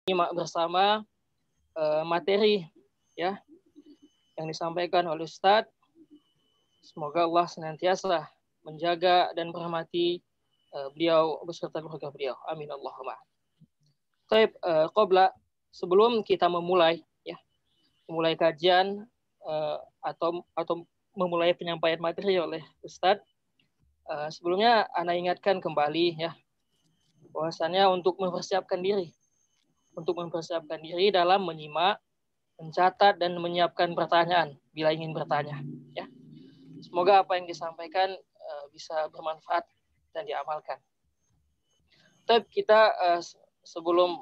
menyimak bersama materi ya yang disampaikan oleh Ustadz. Semoga Allah senantiasa menjaga dan merahmati beliau beserta keluarga beliau. Amin Allahumma. Baik, qabla sebelum kita memulai kajian atau memulai penyampaian materi oleh Ustadz, sebelumnya Ana ingatkan kembali ya bahwasannya untuk mempersiapkan diri dalam menyimak, mencatat dan menyiapkan pertanyaan bila ingin bertanya ya. Semoga apa yang disampaikan bisa bermanfaat dan diamalkan. Tapi kita sebelum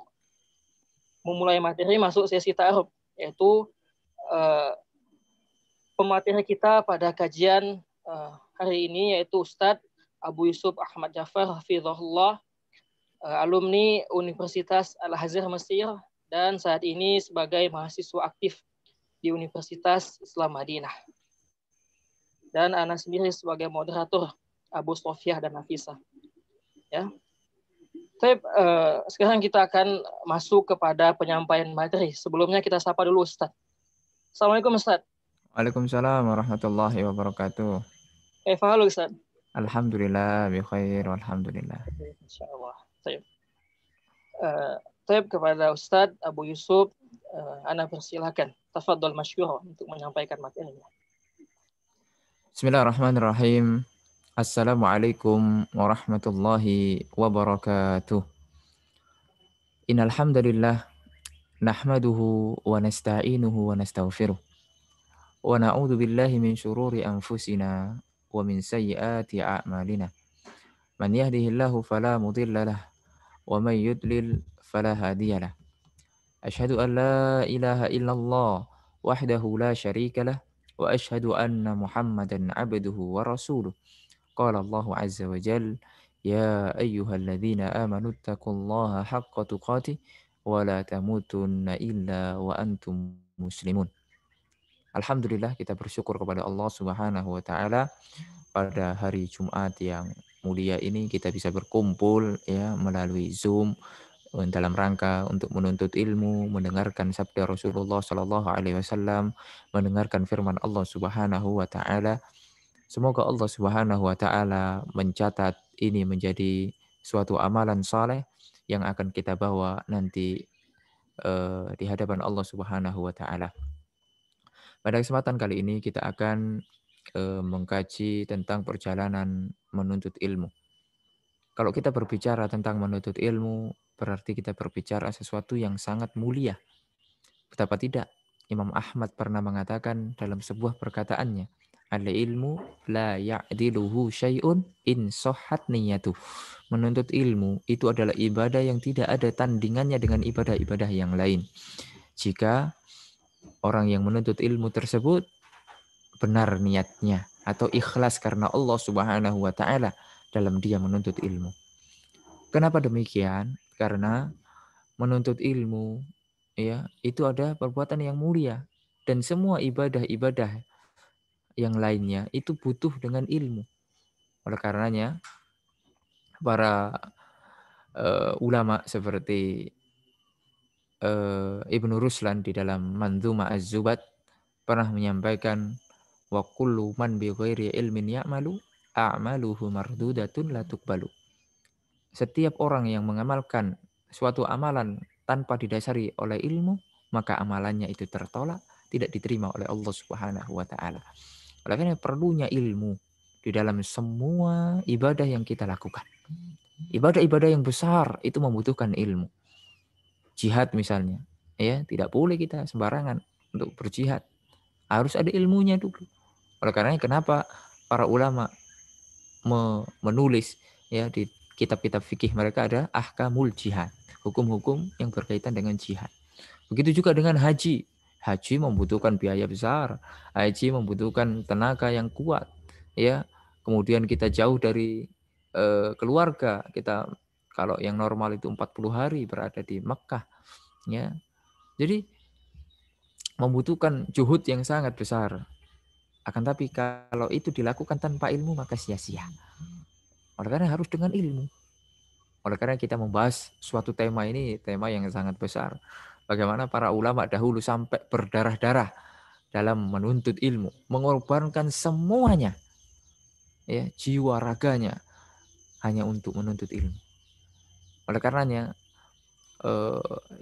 memulai materi masuk sesi ta'aruf, yaitu pemateri kita pada kajian hari ini yaitu Ustadz Abu Yusuf Ahmad Jafar hafizahullah, alumni Universitas Al-Azhar Mesir dan saat ini sebagai mahasiswa aktif di Universitas Islam Madinah. Dan Ana sendiri sebagai moderator Abu Sofiah dan Nafisa. Ya. Sekarang kita akan masuk kepada penyampaian materi. Sebelumnya kita sapa dulu Ustadz. Assalamualaikum Ustadz. Waalaikumsalam warahmatullahi wabarakatuh. Halo Ustadz. Alhamdulillah bi khair walhamdulillah. Insyaallah. Taib kepada Ustadz Abu Yusuf, Ana persilakan. Tafadhol masyhur untuk menyampaikan materinya. Bismillahirrahmanirrahim. Assalamualaikum warahmatullahi wabarakatuh. Innal hamdalillah nahmaduhu wa nasta'inuhu wa nastaghfiruh. Wa na'udzu billahi min syururi anfusina wa min sayyiati a'malina. Man yahdihillahu fala mudilla lahu wa man yudlil fala hadiyalah. Asyhadu an la ilaha illallah wahdahu la syarika lah wa asyhadu anna Muhammadan abduhu wa rasuluh. Qala Allah azza wa jalla ya ayyuhalladzina amanu taqullaha haqqa tuqatih wa la tamutunna illa wa antum muslimun. Alhamdulillah, kita bersyukur kepada Allah Subhanahu wa taala pada hari Jumat yang mulia ini kita bisa berkumpul ya melalui Zoom dalam rangka untuk menuntut ilmu, mendengarkan sabda Rasulullah Sallallahu Alaihi Wasallam, mendengarkan firman Allah Subhanahu Wa Taala. Semoga Allah Subhanahu Wa Taala mencatat ini menjadi suatu amalan saleh yang akan kita bawa nanti di hadapan Allah Subhanahu Wa Taala. Pada kesempatan kali ini kita akan mengkaji tentang perjalanan menuntut ilmu. Kalau kita berbicara tentang menuntut ilmu, berarti kita berbicara sesuatu yang sangat mulia. Betapa tidak, Imam Ahmad pernah mengatakan dalam sebuah perkataannya, al-ilmu la ya'diluhu syai'un in sahhat niyatuh. Menuntut ilmu itu adalah ibadah yang tidak ada tandingannya dengan ibadah-ibadah yang lain. Jika orang yang menuntut ilmu tersebut benar niatnya atau ikhlas karena Allah Subhanahu wa taala dalam dia menuntut ilmu. Kenapa demikian? Karena menuntut ilmu ya, itu ada perbuatan yang mulia dan semua ibadah-ibadah yang lainnya itu butuh dengan ilmu. Oleh karenanya para ulama seperti Ibnu Ruslan di dalam Manzuma Az-Zubat pernah menyampaikan wa kullu man bi ghairi ilmin ya'malu a'maluhu mardudatun la tuqbalu. Setiap orang yang mengamalkan suatu amalan tanpa didasari oleh ilmu, maka amalannya itu tertolak, tidak diterima oleh Allah Subhanahu wa taala. Oleh karena perlunya ilmu di dalam semua ibadah yang kita lakukan. Ibadah-ibadah yang besar itu membutuhkan ilmu. Jihad misalnya, ya, tidak boleh kita sembarangan untuk berjihad. Harus ada ilmunya dulu. Oleh karena kenapa para ulama menulis ya di kitab-kitab fikih mereka ada ahkamul jihad, hukum-hukum yang berkaitan dengan jihad. Begitu juga dengan haji. Haji membutuhkan biaya besar, haji membutuhkan tenaga yang kuat, ya. Kemudian kita jauh dari keluarga, kita kalau yang normal itu 40 hari berada di Mekah, ya. Jadi membutuhkan juhud yang sangat besar. Akan tapi kalau itu dilakukan tanpa ilmu maka sia-sia. Oleh karena harus dengan ilmu. Oleh karena kita membahas suatu tema ini, tema yang sangat besar. Bagaimana para ulama dahulu sampai berdarah-darah dalam menuntut ilmu, mengorbankan semuanya, ya, jiwa raganya hanya untuk menuntut ilmu. Oleh karenanya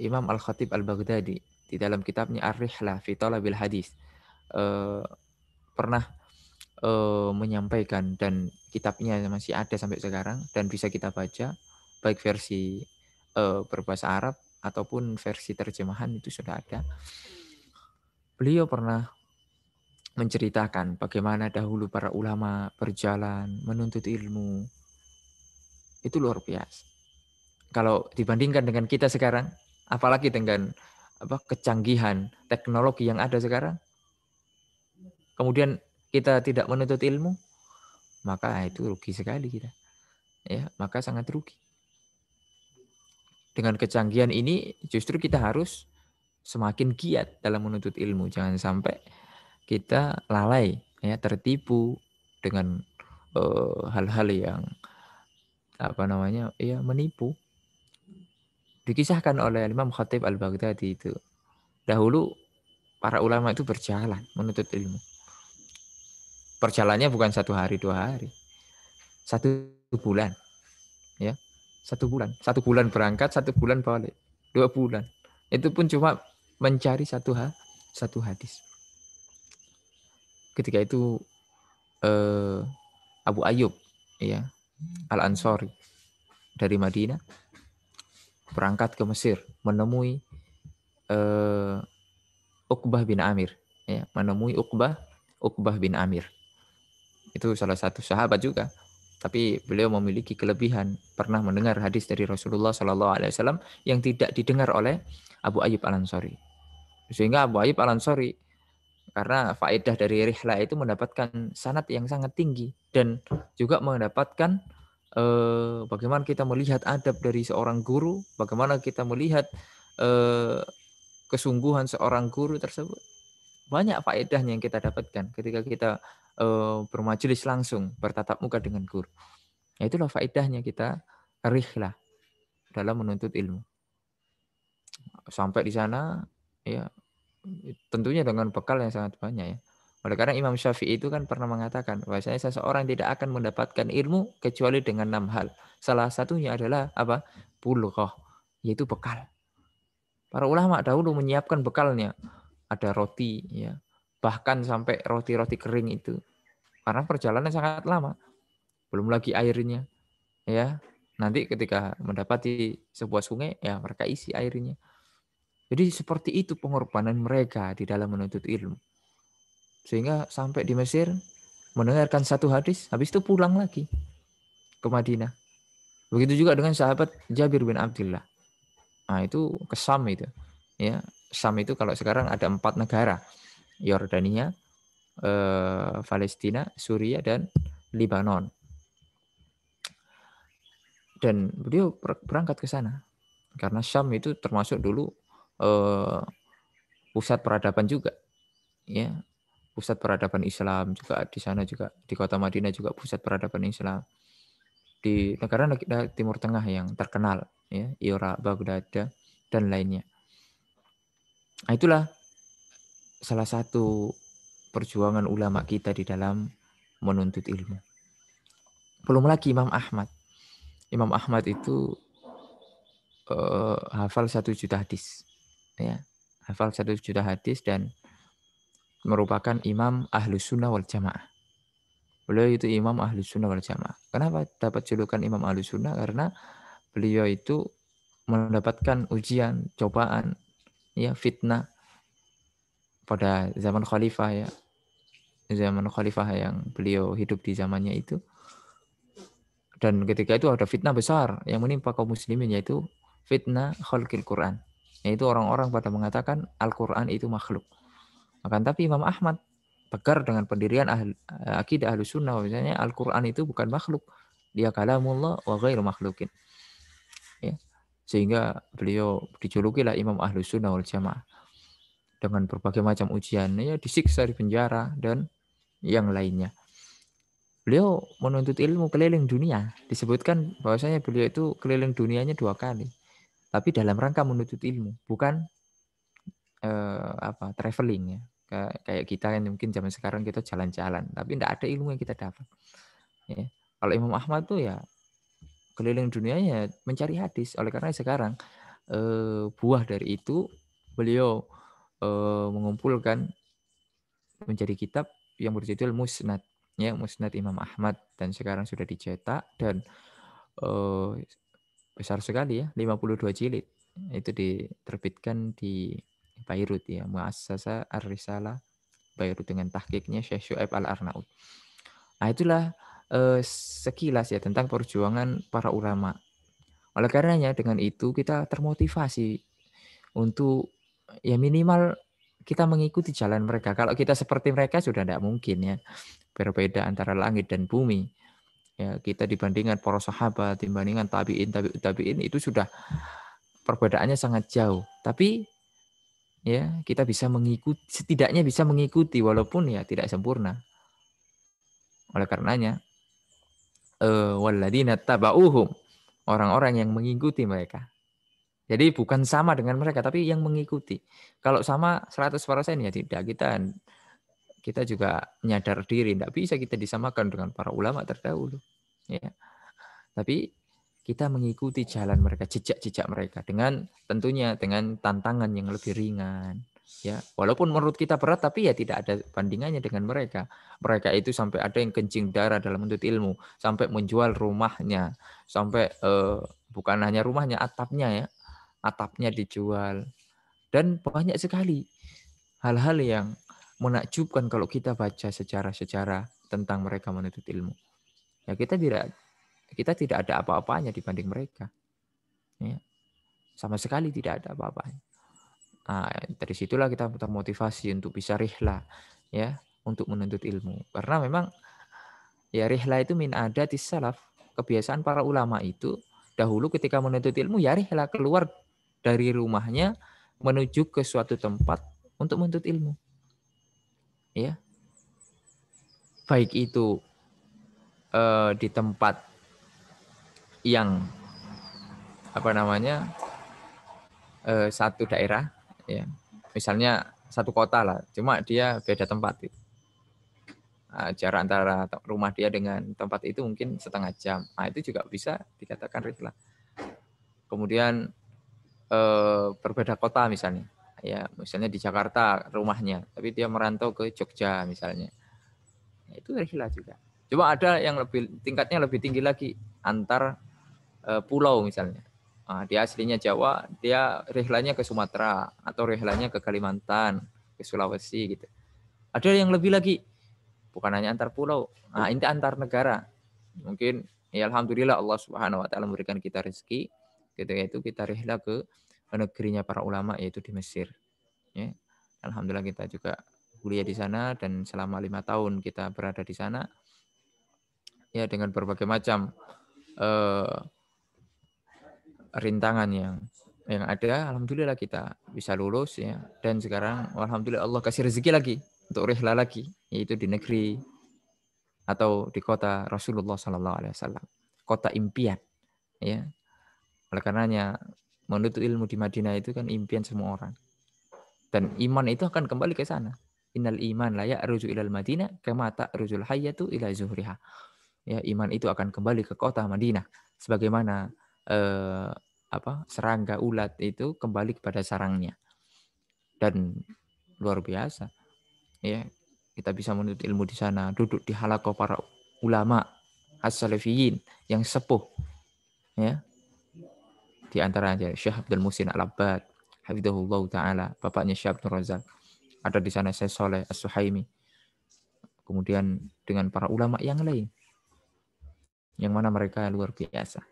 Imam Al-Khatib Al-Baghdadi di dalam kitabnya Ar-Rihlah fi Talabil Hadis pernah menyampaikan, dan kitabnya masih ada sampai sekarang dan bisa kita baca, baik versi berbahasa Arab ataupun versi terjemahan itu sudah ada. Beliau pernah menceritakan bagaimana dahulu para ulama berjalan menuntut ilmu. Itu luar biasa. Kalau dibandingkan dengan kita sekarang, apalagi dengan kecanggihan teknologi yang ada sekarang, kemudian kita tidak menuntut ilmu, maka itu rugi sekali kita. Ya, maka sangat rugi. Dengan kecanggihan ini justru kita harus semakin giat dalam menuntut ilmu. Jangan sampai kita lalai, ya, tertipu dengan hal-hal yang menipu. Dikisahkan oleh Imam Khatib Al-Baghdadi itu, dahulu para ulama itu berjalan menuntut ilmu. Perjalanannya bukan 1 hari 2 hari, 1 bulan, ya, 1 bulan, 1 bulan berangkat, 1 bulan balik, 2 bulan. Itu pun cuma mencari satu hadis. Ketika itu Abu Ayyub, ya, Al-Ansari dari Madinah berangkat ke Mesir menemui Uqbah bin Amir, ya, menemui Uqbah bin Amir. Itu salah satu sahabat juga, tapi beliau memiliki kelebihan, pernah mendengar hadis dari Rasulullah SAW yang tidak didengar oleh Abu Ayyub Al-Ansari. Sehingga Abu Ayyub Al-Ansari, karena faedah dari rihlah itu mendapatkan sanad yang sangat tinggi, dan juga mendapatkan bagaimana kita melihat adab dari seorang guru, bagaimana kita melihat kesungguhan seorang guru tersebut. Banyak faedahnya yang kita dapatkan ketika kita bermajelis langsung, bertatap muka dengan guru. Nah, itulah faedahnya kita rihlah dalam menuntut ilmu. Sampai di sana, ya, tentunya dengan bekal yang sangat banyak, ya. Oleh karena Imam Syafi'i itu kan pernah mengatakan bahwasanya seseorang tidak akan mendapatkan ilmu kecuali dengan 6 hal. Salah satunya adalah apa? Bulughah, yaitu bekal. Para ulama dahulu menyiapkan bekalnya. Ada roti, ya. Bahkan sampai roti-roti kering itu. Karena perjalanan sangat lama. Belum lagi airnya, ya. Nanti ketika mendapati sebuah sungai, ya, mereka isi airnya. Jadi seperti itu pengorbanan mereka di dalam menuntut ilmu. Sehingga sampai di Mesir mendengarkan satu hadis, habis itu pulang lagi ke Madinah. Begitu juga dengan sahabat Jabir bin Abdullah. Nah, itu ke Syam itu. Ya, Syam itu kalau sekarang ada 4 negara. Yordania, Palestina, Suriah, dan Lebanon. Dan beliau berangkat ke sana. Karena Syam itu termasuk dulu pusat peradaban juga. Ya, pusat peradaban Islam juga di sana, juga di kota Madinah juga pusat peradaban Islam. Di negara Timur Tengah yang terkenal, ya, Irak, Baghdad, dan lainnya. Nah, itulah salah satu perjuangan ulama kita di dalam menuntut ilmu. Belum lagi Imam Ahmad. Imam Ahmad itu hafal 1 juta hadis, ya, hafal 1 juta hadis dan merupakan imam Ahlus Sunnah wal Jamaah. Beliau itu imam Ahlus Sunnah wal Jamaah. Kenapa dapat julukan imam Ahlus Sunnah? Karena beliau itu mendapatkan ujian, cobaan, ya, fitnah pada zaman khalifah, ya. Zaman khalifah yang beliau hidup di zamannya itu. Dan ketika itu ada fitnah besar yang menimpa kaum muslimin, yaitu fitnah khalqil Quran. Yaitu orang-orang pada mengatakan Al-Quran itu makhluk. Akan tapi Imam Ahmad tegar dengan pendirian akidah Ahlus Sunnah, misalnya Al-Quran itu bukan makhluk, dia kalamullah wa ghairu makhlukin. Ya. Sehingga beliau dijulukilah Imam Ahlus Sunnah wal Jamaah dengan berbagai macam ujian, ya, disiksa di penjara dan yang lainnya. beliau menuntut ilmu keliling dunia. Disebutkan bahwasanya beliau itu keliling dunianya 2 kali. Tapi dalam rangka menuntut ilmu, bukan traveling ya. Kayak kita kan mungkin zaman sekarang kita jalan-jalan, tapi tidak ada ilmu yang kita dapat. Ya. Kalau Imam Ahmad tuh ya keliling dunianya mencari hadis. Oleh karena sekarang buah dari itu beliau mengumpulkan menjadi kitab yang berjudul Musnad, ya Musnad Imam Ahmad, dan sekarang sudah dicetak dan besar sekali ya, 52 jilid. Itu diterbitkan di Beirut ya, Muassasa Ar-Risalah Beirut dengan tahqiqnya Syekh Syuaib Al-Arnaud. Nah, itulah sekilas ya tentang perjuangan para ulama. Oleh karenanya dengan itu kita termotivasi untuk ya minimal kita mengikuti jalan mereka. Kalau kita seperti mereka sudah tidak mungkin ya. Berbeda antara langit dan bumi. Ya, kita dibandingkan para sahabat, dibandingkan tabi'in itu sudah perbedaannya sangat jauh. Tapi ya kita bisa mengikuti, setidaknya bisa mengikuti walaupun ya tidak sempurna. Oleh karenanya walladzina taba'uhum, orang-orang yang mengikuti mereka. Jadi bukan sama dengan mereka, tapi yang mengikuti. Kalau sama 100% ya tidak, kita juga menyadar diri, tidak bisa kita disamakan dengan para ulama terdahulu. Ya. Tapi kita mengikuti jalan mereka, jejak-jejak mereka, dengan tentunya dengan tantangan yang lebih ringan. Ya, walaupun menurut kita berat, tapi ya tidak ada bandingannya dengan mereka. Mereka itu sampai ada yang kencing darah dalam menuntut ilmu, sampai menjual rumahnya, sampai bukan hanya rumahnya, atapnya dijual, dan banyak sekali hal-hal yang menakjubkan kalau kita baca sejarah-sejarah tentang mereka menuntut ilmu. Ya kita tidak ada apa-apanya dibanding mereka. Ya, sama sekali tidak ada apa-apanya. Nah, dari situlah kita termotivasi untuk bisa rihlah ya, untuk menuntut ilmu. Karena memang ya rihlah itu min adatis salaf. Kebiasaan para ulama itu dahulu ketika menuntut ilmu ya rihlah, keluar dari rumahnya menuju ke suatu tempat untuk menuntut ilmu. Ya. Baik itu di tempat yang satu daerah ya. Misalnya satu kota lah, cuma dia beda tempat gitu. Jarak antara rumah dia dengan tempat itu mungkin setengah jam. Nah, itu juga bisa dikatakan rihlah. Kemudian berbeda kota misalnya. Ya, misalnya di Jakarta rumahnya, tapi dia merantau ke Jogja misalnya. Ya, itu rihlah juga. Cuma ada yang tingkatnya lebih tinggi lagi, antar pulau misalnya. Dia aslinya Jawa, dia rihlanya ke Sumatera atau rihlanya ke Kalimantan, ke Sulawesi gitu. Ada yang lebih lagi, bukan hanya antar pulau, ini antar negara. Mungkin ya alhamdulillah Allah Subhanahu wa taala memberikan kita rezeki, ketika itu kita rihlah ke negerinya para ulama, yaitu di Mesir. Ya. Alhamdulillah kita juga kuliah di sana dan selama 5 tahun kita berada di sana. Ya dengan berbagai macam rintangan yang ada, alhamdulillah kita bisa lulus ya, dan sekarang alhamdulillah Allah kasih rezeki lagi untuk rihlah lagi, yaitu di negeri atau di kota Rasulullah SAW, kota impian ya. Oleh karenanya menuntut ilmu di Madinah itu kan impian semua orang, dan iman itu akan kembali ke sana. Innal iman la ya'ruju ilal Madinah kama ta'rujul hayyatu ila zuhriha. Ya, iman itu akan kembali ke kota Madinah sebagaimana serangga ulat itu kembali kepada sarangnya. Dan luar biasa ya, kita bisa menuntut ilmu di sana, duduk di halaqah para ulama as-salafiyin yang sepuh ya. Di antaranya Syekh Abdul Muhsin Al-Abbad hafizahullah taala, bapaknya Syekh Abdul Razak. Ada di sana Syekh Saleh As-Suhaimi. Kemudian dengan para ulama yang lain, yang mana mereka luar biasa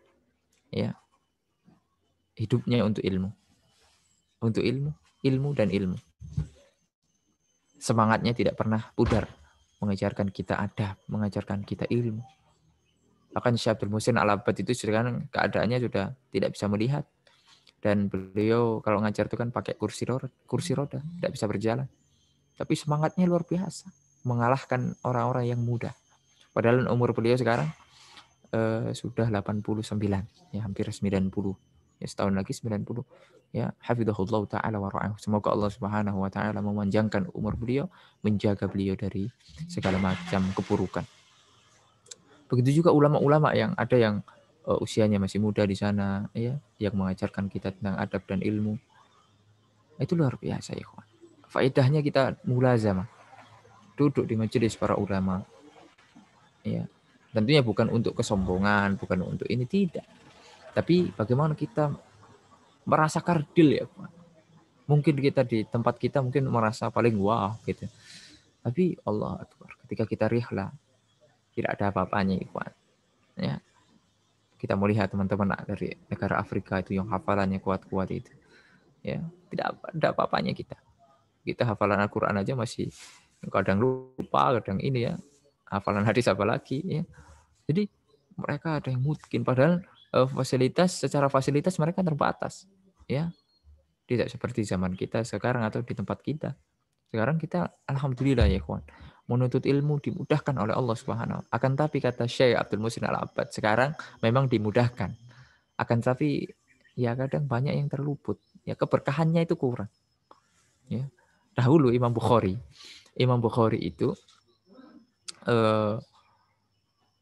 ya, hidupnya untuk ilmu dan ilmu. Semangatnya tidak pernah pudar, mengajarkan kita adab, mengajarkan kita ilmu. Bahkan Syekh Abdul Muhsin Al-Abbad itu sekarang keadaannya sudah tidak bisa melihat, dan beliau kalau ngajar itu kan pakai kursi roda, tidak bisa berjalan. Tapi semangatnya luar biasa, mengalahkan orang-orang yang muda. Padahal umur beliau sekarang sudah 89, ya hampir 90. Ya setahun lagi 90. Ya, hafizahullah taala wa ra'ah. Semoga Allah Subhanahu wa taala memanjangkan umur beliau, menjaga beliau dari segala macam keburukan. Begitu juga ulama-ulama yang ada yang usianya masih muda di sana, ya, yang mengajarkan kita tentang adab dan ilmu. Itu luar biasa, ya kawan. Faedahnya kita mulazamah, duduk di majelis para ulama, ya. Tentunya bukan untuk kesombongan, bukan untuk ini, tidak. Tapi bagaimana kita merasa kardil, ya kawan. Mungkin kita di tempat kita mungkin merasa paling wah gitu. Tapi Allah Akbar, ketika kita rihlah, tidak ada apa-apanya, ikhwan. Ya, kita melihat teman-teman dari negara Afrika itu yang hafalannya kuat-kuat itu. Ya, tidak ada apa-apanya kita. Kita hafalan Al-Qur'an aja masih kadang lupa, kadang ini ya. Hafalan hadis apa lagi ya. Jadi mereka ada yang mungkin padahal secara fasilitas mereka terbatas. Ya, tidak seperti zaman kita sekarang atau di tempat kita. Sekarang kita alhamdulillah ya kawan, menuntut ilmu dimudahkan oleh Allah Subhanahu. Akan tapi kata Syekh Abdul Muhsin Al-Abbad, sekarang memang dimudahkan. Akan tapi ya kadang banyak yang terluput. Ya keberkahannya itu kurang. Ya. Dahulu Imam Bukhari itu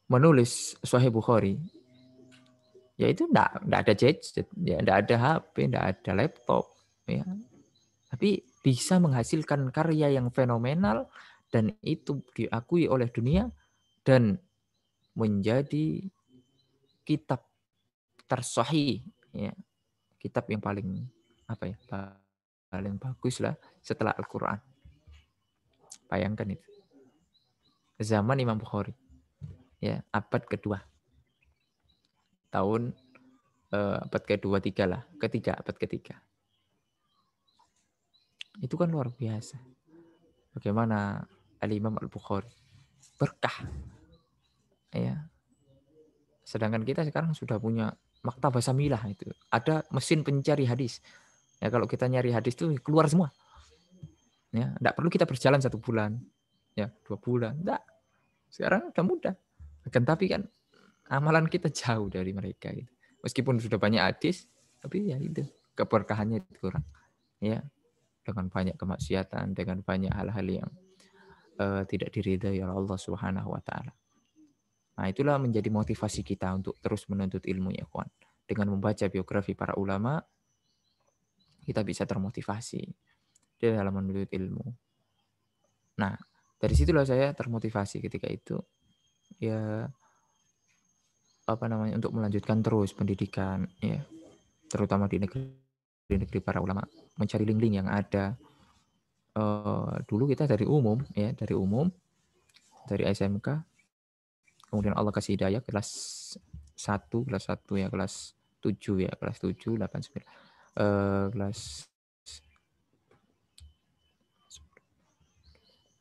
menulis Sahih Bukhari. Ya itu enggak ada gadget, ya enggak ada HP, enggak ada laptop, ya. Tapi bisa menghasilkan karya yang fenomenal dan itu diakui oleh dunia dan menjadi kitab tersahih, ya. Kitab yang paling apa ya? Paling bagus lah setelah Al-Qur'an. Bayangkan itu. Zaman Imam Bukhari. Ya, abad kedua. Tahun abad kedua, abad ketiga. Itu kan luar biasa. Bagaimana Al-Imam Al-Bukhari berkah. Ya. Sedangkan kita sekarang sudah punya Maktabah Samilah itu. Ada mesin pencari hadis. Ya kalau kita nyari hadis itu keluar semua. Ya, enggak perlu kita berjalan 1 bulan. Ya, 2 bulan. Enggak. Sekarang udah mudah. Akan tapi kan amalan kita jauh dari mereka gitu. Meskipun sudah banyak hadis, tapi ya itu keberkahannya itu kurang. Ya, dengan banyak kemaksiatan, dengan banyak hal-hal yang tidak diridhai oleh Allah Subhanahu wa taala. Nah, itulah menjadi motivasi kita untuk terus menuntut ilmu ya, kawan. Dengan membaca biografi para ulama, kita bisa termotivasi di dalam menuntut ilmu. Nah, dari situlah saya termotivasi ketika itu. Ya, untuk melanjutkan terus pendidikan, ya, terutama di negeri para ulama, mencari link-link yang ada. Dulu kita dari umum, dari SMK, kemudian Allah kasih hidayah kelas 1 ya, kelas 7 ya, kelas 7, 8, 9.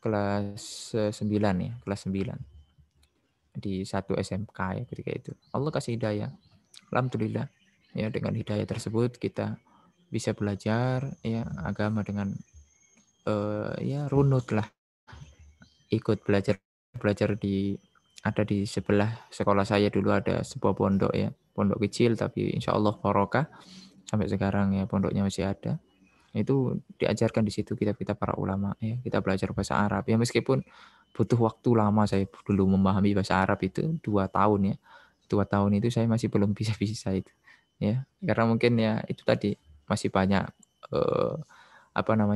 Kelas 9 ya, kelas 9. Di satu SMK ya ketika itu. Allah kasih hidayah. Alhamdulillah. Ya, dengan hidayah tersebut kita bisa belajar ya agama dengan ya runut lah. Ikut belajar ada di sebelah sekolah saya dulu ada sebuah pondok ya, pondok kecil tapi insya Allah barokah sampai sekarang ya pondoknya masih ada. Itu diajarkan di situ kita para ulama ya, kita belajar bahasa Arab ya meskipun butuh waktu lama saya dulu memahami bahasa Arab itu 2 tahun ya. 2 tahun itu saya masih belum bisa itu ya. Karena mungkin ya itu tadi masih banyak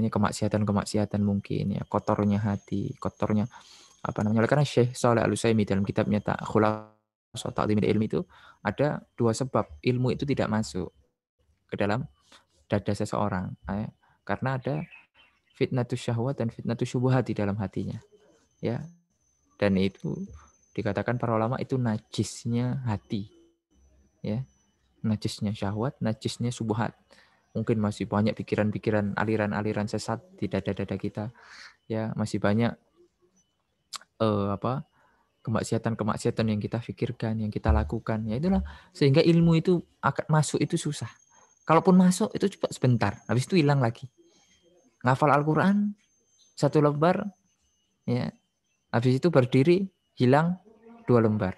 kemaksiatan mungkin ya, kotornya hati, kotornya karena Syekh Shalih Al-Utsaimin dalam kitabnya Khulasat Ta'limil Ilmi itu ada 2 sebab ilmu itu tidak masuk ke dalam dada seseorang ya. Karena ada fitnatus syahwat dan fitnatus syubhat di dalam hatinya ya. Dan itu dikatakan para ulama itu najisnya hati ya. Najisnya syahwat, najisnya syubhat. Mungkin masih banyak pikiran-pikiran, aliran-aliran sesat di dada-dada kita ya, masih banyak kemaksiatan yang kita pikirkan, yang kita lakukan. Ya itulah sehingga ilmu itu akan masuk itu susah. Kalaupun masuk itu cuma sebentar, habis itu hilang lagi. Ngafal Al-Qur'an 1 lembar ya. Habis itu berdiri, hilang, 2 lembar.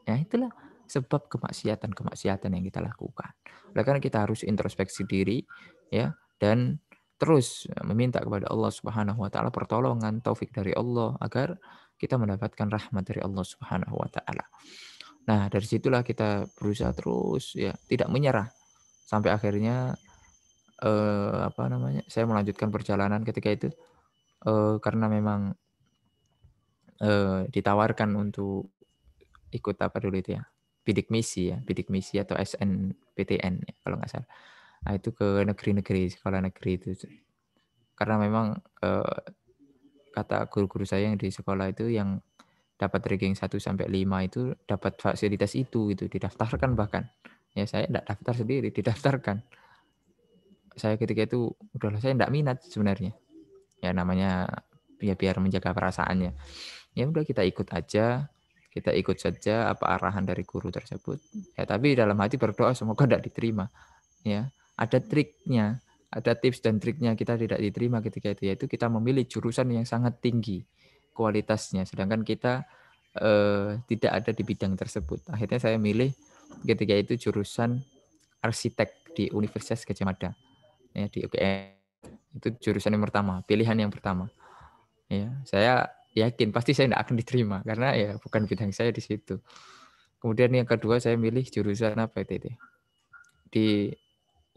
Ya itulah sebab kemaksiatan yang kita lakukan. Oleh karena kita harus introspeksi diri ya dan terus meminta kepada Allah Subhanahu wa taala pertolongan, taufik dari Allah agar kita mendapatkan rahmat dari Allah Subhanahu wa taala. Nah, dari situlah kita berusaha terus ya, tidak menyerah sampai akhirnya saya melanjutkan perjalanan ketika itu karena memang ditawarkan untuk ikut apa dulu itu ya, bidik misi atau SNPTN ya, kalau nggak salah. Nah, itu ke negeri-negeri, sekolah negeri itu. Karena memang kata guru-guru saya yang di sekolah itu yang dapat ranking 1 sampai 5 itu dapat fasilitas itu didaftarkan bahkan. Ya saya enggak daftar sendiri, didaftarkan. Saya ketika itu udahlah saya enggak minat sebenarnya. Ya namanya ya biar menjaga perasaannya. Ya udah kita ikut aja, kita ikut saja apa arahan dari guru tersebut. Ya tapi dalam hati berdoa semoga tidak diterima. Ya, ada triknya, ada tips dan triknya kita tidak diterima ketika itu, yaitu kita memilih jurusan yang sangat tinggi kualitasnya, sedangkan kita tidak ada di bidang tersebut. Akhirnya saya milih ketika itu jurusan arsitek di Universitas Gadjah Mada, ya di UGM. Itu jurusan yang pertama, pilihan yang pertama. Ya, saya yakin pasti saya tidak akan diterima karena ya bukan bidang saya di situ. Kemudian yang kedua saya milih jurusan apa itu? Di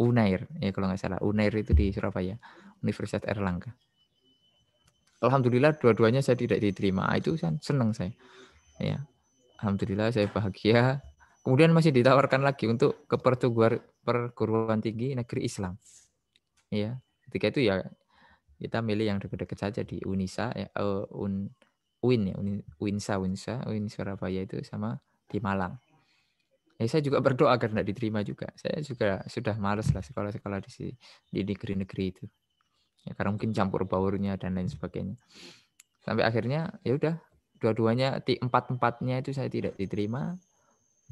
Unair, ya kalau nggak salah. Unair itu di Surabaya, Universitas Airlangga. Alhamdulillah dua-duanya saya tidak diterima. Itu kan senang saya. Ya, alhamdulillah saya bahagia. Kemudian masih ditawarkan lagi untuk ke perguruan tinggi negeri Islam. Ya, ketika itu ya kita milih yang dekat-dekat saja di Unisa ya, UIN Surabaya itu sama di Malang. Ya, saya juga berdoa agar tidak diterima juga. Saya juga sudah males lah sekolah-sekolah di negeri-negeri itu. Ya, karena mungkin campur baurnya dan lain sebagainya. Sampai akhirnya ya udah dua-duanya empat-empatnya itu saya tidak diterima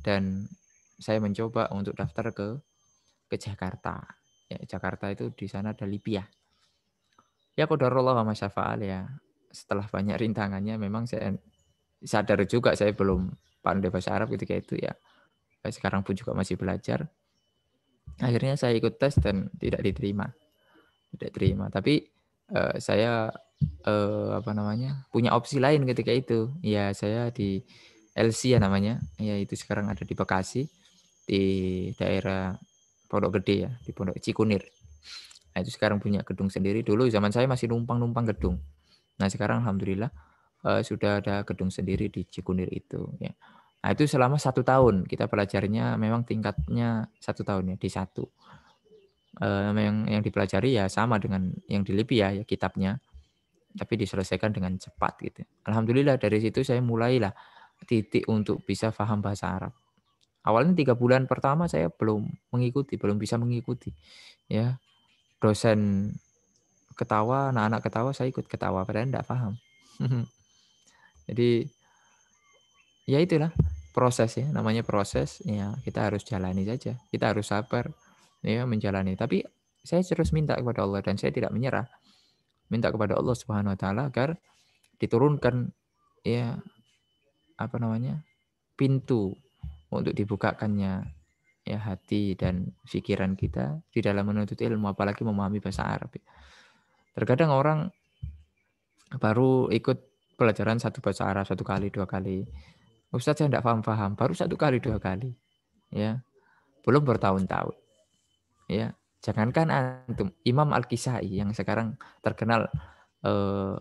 dan saya mencoba untuk daftar ke Jakarta. Ya, Jakarta itu di sana ada Libya. Ya qadarullah wa masyafa'al ya. Setelah banyak rintangannya memang saya sadar juga saya belum pandai bahasa Arab ketika itu ya. Sekarang pun juga masih belajar. Akhirnya saya ikut tes dan tidak diterima. Tidak terima. Tapi saya punya opsi lain ketika itu. Ya saya di LC ya namanya. Ya itu sekarang ada di Bekasi di daerah Pondok Gede ya, di Pondok Cikunir. Nah, itu sekarang punya gedung sendiri. Dulu zaman saya masih numpang-numpang gedung. Nah, sekarang alhamdulillah sudah ada gedung sendiri di Cikunir itu ya. Nah, itu selama 1 tahun kita belajarnya memang tingkatnya 1 tahun ya di 1. Yang dipelajari ya sama dengan yang di Libya ya kitabnya, tapi diselesaikan dengan cepat gitu. Alhamdulillah dari situ saya mulailah titik untuk bisa paham bahasa Arab. Awalnya 3 bulan pertama saya belum bisa mengikuti. Ya, dosen ketawa, anak-anak ketawa, saya ikut ketawa padahal enggak paham. Jadi ya itulah proses ya, namanya proses ya kita harus jalani saja. Kita harus sabar ya menjalani. Tapi saya terus minta kepada Allah dan saya tidak menyerah. Minta kepada Allah Subhanahu wa taala agar diturunkan ya pintu untuk dibukakannya ya hati dan pikiran kita di dalam menuntut ilmu apalagi memahami bahasa Arab. Terkadang orang baru ikut pelajaran satu bahasa Arab 1 kali, 2 kali. Ustaz saya tidak paham-paham, baru 1 kali, 2 kali. Ya, belum bertahun-tahun. Ya, jangankan antum, Imam Al-Kisai yang sekarang terkenal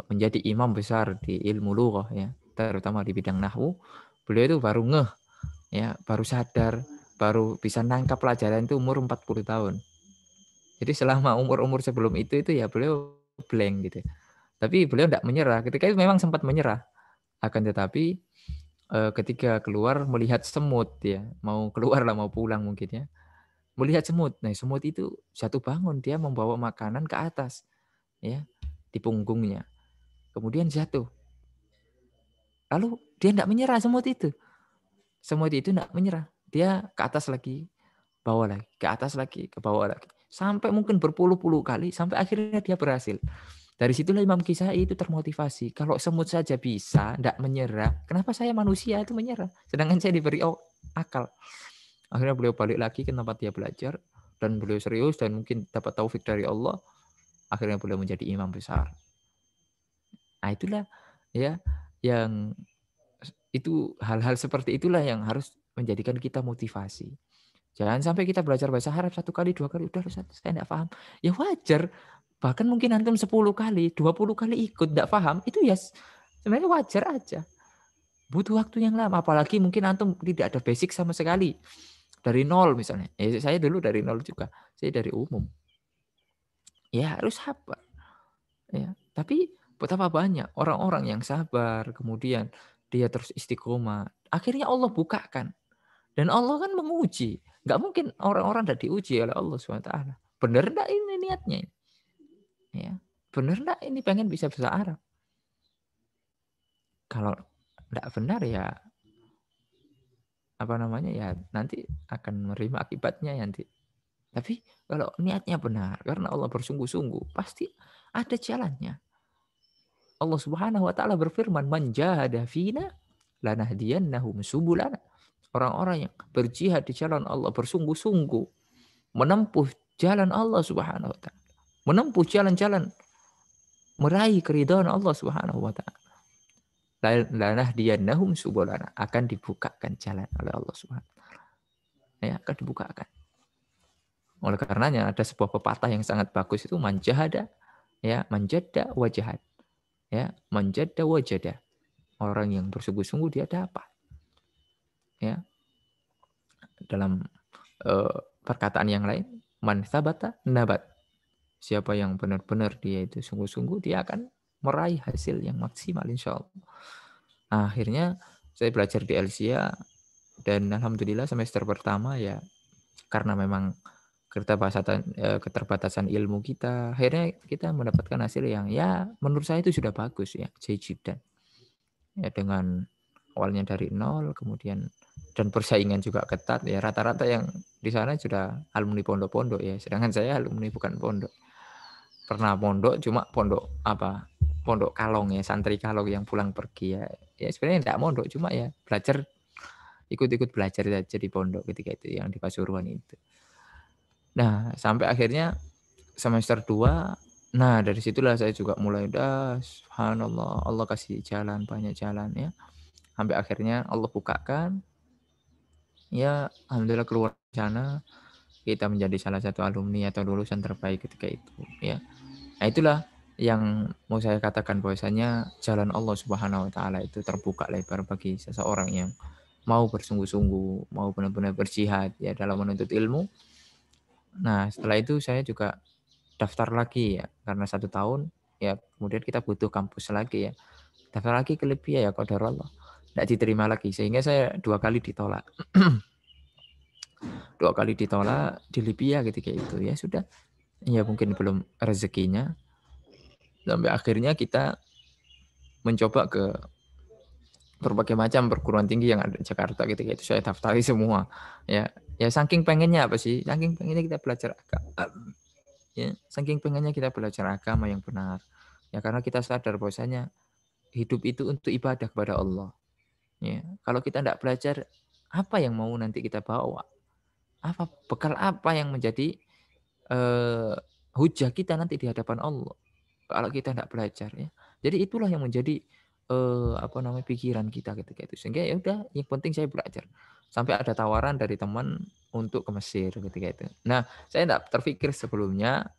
menjadi imam besar di ilmu lughah ya, terutama di bidang nahwu, beliau itu baru ngeh ya, baru sadar, baru bisa nangkap pelajaran itu umur 40 tahun. Jadi selama umur-umur sebelum itu ya beliau blank gitu. Tapi beliau tidak menyerah. Ketika itu memang sempat menyerah. Akan tetapi ketika keluar melihat semut ya, mau keluar lah mau pulang mungkin ya. Melihat semut. Nah, semut itu jatuh bangun, dia membawa makanan ke atas ya, di punggungnya. Kemudian jatuh. Lalu dia tidak menyerah semut itu. Semut itu tidak menyerah. Dia ke atas lagi, bawah lagi, ke atas lagi, ke bawah lagi. Sampai mungkin berpuluh-puluh kali sampai akhirnya dia berhasil. Dari situlah Imam Kisai itu termotivasi. Kalau semut saja bisa, tidak menyerah, kenapa saya manusia itu menyerah? Sedangkan saya diberi akal. Akhirnya beliau balik lagi ke tempat dia belajar, dan beliau serius dan mungkin dapat taufik dari Allah. Akhirnya beliau menjadi imam besar. Nah itulah ya yang itu hal-hal seperti itulah yang harus menjadikan kita motivasi. Jangan sampai kita belajar bahasa Arab 1 kali, 2 kali, udah saya tidak paham. Ya wajar. Bahkan mungkin antum 10 kali, 20 kali ikut tidak paham, itu ya sebenarnya wajar aja. Butuh waktu yang lama, apalagi mungkin antum tidak ada basic sama sekali. Dari nol misalnya. Saya dulu dari nol juga. Saya dari umum. Ya harus sabar. Ya, tapi betapa banyak orang-orang yang sabar, kemudian dia terus istiqomah. Akhirnya Allah bukakan. Dan Allah kan menguji. Nggak mungkin orang-orang tidak diuji oleh Allah SWT. Benar enggak ini niatnya? Ya. Benar enggak ini pengen bisa bahasa Arab? Kalau enggak benar ya apa namanya ya nanti akan menerima akibatnya nanti. Tapi kalau niatnya benar karena Allah bersungguh-sungguh pasti ada jalannya. Allah Subhanahu wa taala berfirman, "Man jahada fina lanahdiyannahum subulana." Orang-orang yang berjihad di jalan Allah bersungguh-sungguh menempuh jalan Allah Subhanahu wa taala. Menempuh jalan-jalan meraih keridhaan Allah Subhanahu wa taala. Lanahdiyannahum subulana, akan dibukakan jalan oleh Allah Subhanahu wa taala. Ya, akan dibukakan. Oleh karenanya ada sebuah pepatah yang sangat bagus itu manjahada ya, manjadda wajahad. Ya, manjadda wajada. Orang yang bersungguh-sungguh dia dapat. Ya. Dalam perkataan yang lain, man sabata nabat. Siapa yang benar-benar dia itu sungguh-sungguh, dia akan meraih hasil yang maksimal insya Allah. Nah, akhirnya saya belajar di Elsia dan alhamdulillah semester pertama ya karena memang keterbatasan ilmu kita, akhirnya kita mendapatkan hasil yang ya menurut saya itu sudah bagus ya, jajidan. Ya dengan awalnya dari nol, kemudian dan persaingan juga ketat ya, rata-rata yang di sana sudah alumni pondok-pondok ya, sedangkan saya alumni bukan pondok. Pernah pondok cuma pondok apa? Pondok kalong ya, santri kalong yang pulang pergi ya. Ya sebenarnya enggak mondok, cuma ya belajar ikut-ikut belajar saja di pondok ketika itu yang di Pasuruan itu. Nah, sampai akhirnya semester 2, nah dari situlah saya juga mulai subhanallah, Allah kasih jalan, banyak jalan ya. Sampai akhirnya Allah bukakan, ya alhamdulillah keluar sana, kita menjadi salah satu alumni atau lulusan terbaik ketika itu ya. Nah itulah yang mau saya katakan bahwasanya jalan Allah Subhanahu wa taala itu terbuka lebar bagi seseorang yang mau bersungguh-sungguh, mau benar-benar berjihad ya dalam menuntut ilmu. Nah, setelah itu saya juga daftar lagi ya, karena 1 tahun ya kemudian kita butuh kampus lagi ya. Daftar lagi ke Libya ya qadarullah. Tidak diterima lagi sehingga saya 2 kali ditolak. 2 kali ditolak di Libya ketika itu ya sudah. Ya mungkin belum rezekinya. Sampai akhirnya kita mencoba ke berbagai macam perguruan tinggi yang ada di Jakarta ketika itu saya daftari semua. Ya, ya saking pengennya apa sih? Saking pengennya kita belajar agama. Ya, saking pengennya kita belajar agama yang benar. Ya karena kita sadar bahwasanya hidup itu untuk ibadah kepada Allah. Ya, kalau kita tidak belajar, apa yang mau nanti kita bawa? Apa bekal apa yang menjadi hujah kita nanti di hadapan Allah? Kalau kita tidak belajar ya. Jadi itulah yang menjadi apa namanya pikiran kita ketika itu. Sehingga ya udah, yang penting saya belajar. Sampai ada tawaran dari teman untuk ke Mesir ketika itu. Nah, saya tidak terpikir sebelumnya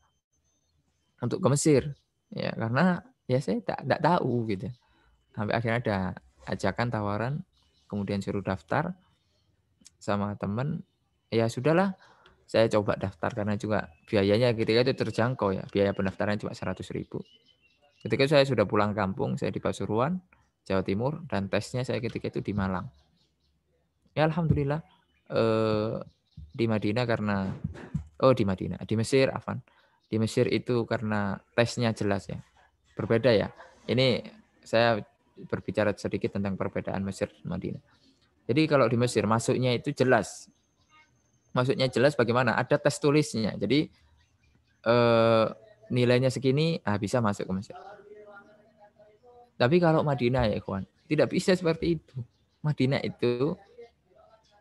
untuk ke Mesir ya karena ya saya tidak tahu gitu. Sampai akhirnya ada ajakan tawaran, kemudian suruh daftar sama teman. Ya sudahlah, saya coba daftar karena juga biayanya ketika itu terjangkau ya. Biaya pendaftaran cuma 100.000. Ketika saya sudah pulang kampung, saya di Pasuruan, Jawa Timur, dan tesnya saya ketika itu di Malang. Ya alhamdulillah di Madinah karena di Mesir, afan. Di Mesir itu karena tesnya jelas ya. Berbeda ya. Ini saya berbicara sedikit tentang perbedaan Mesir dan Madinah. Jadi kalau di Mesir masuknya itu jelas. Masuknya jelas bagaimana? Ada tes tulisnya. Jadi nilainya segini, bisa masuk ke Mesir. Tapi kalau Madinah ya ikhwan, tidak bisa seperti itu. Madinah itu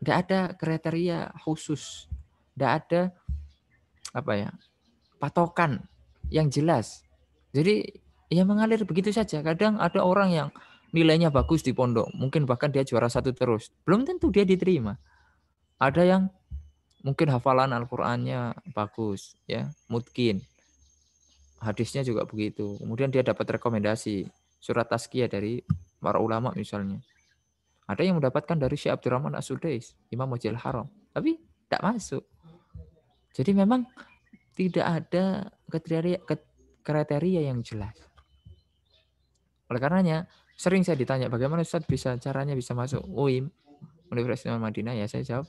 tidak ada kriteria khusus, tidak ada apa ya patokan yang jelas. Jadi ya mengalir begitu saja. Kadang ada orang yang nilainya bagus di pondok, mungkin bahkan dia juara 1 terus, belum tentu dia diterima. Ada yang mungkin hafalan Al-Qur'annya bagus, ya, mungkin hadisnya juga begitu. Kemudian dia dapat rekomendasi surat tazkiyah dari para ulama misalnya. Ada yang mendapatkan dari Syekh Abdurrahman As-Sudais, Imam Masjidil Haram, tapi tidak masuk. Jadi memang tidak ada kriteria yang jelas. Oleh karenanya, sering saya ditanya, bagaimana Ustaz caranya bisa masuk UIM, Universitas Madinah? Ya saya jawab,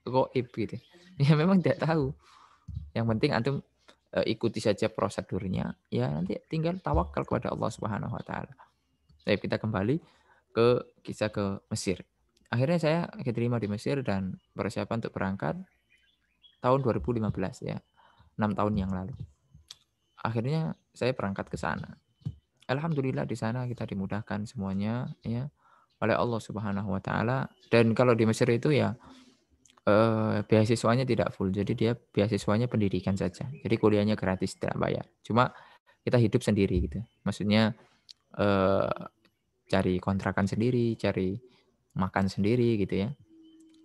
goib gitu. Ya memang tidak tahu. Yang penting antum ikuti saja prosedurnya. Ya nanti tinggal tawakal kepada Allah Subhanahu Wa Taala. Baik, kita kembali ke kisah ke Mesir. Akhirnya saya diterima di Mesir dan persiapan untuk berangkat tahun 2015 ya, 6 tahun yang lalu. Akhirnya saya berangkat ke sana. Alhamdulillah di sana kita dimudahkan semuanya ya oleh Allah Subhanahu Wa Taala. Dan kalau di Mesir itu ya beasiswanya tidak full, jadi dia beasiswanya pendidikan saja. Jadi kuliahnya gratis, tidak bayar. Cuma kita hidup sendiri gitu. Maksudnya cari kontrakan sendiri, cari makan sendiri gitu ya.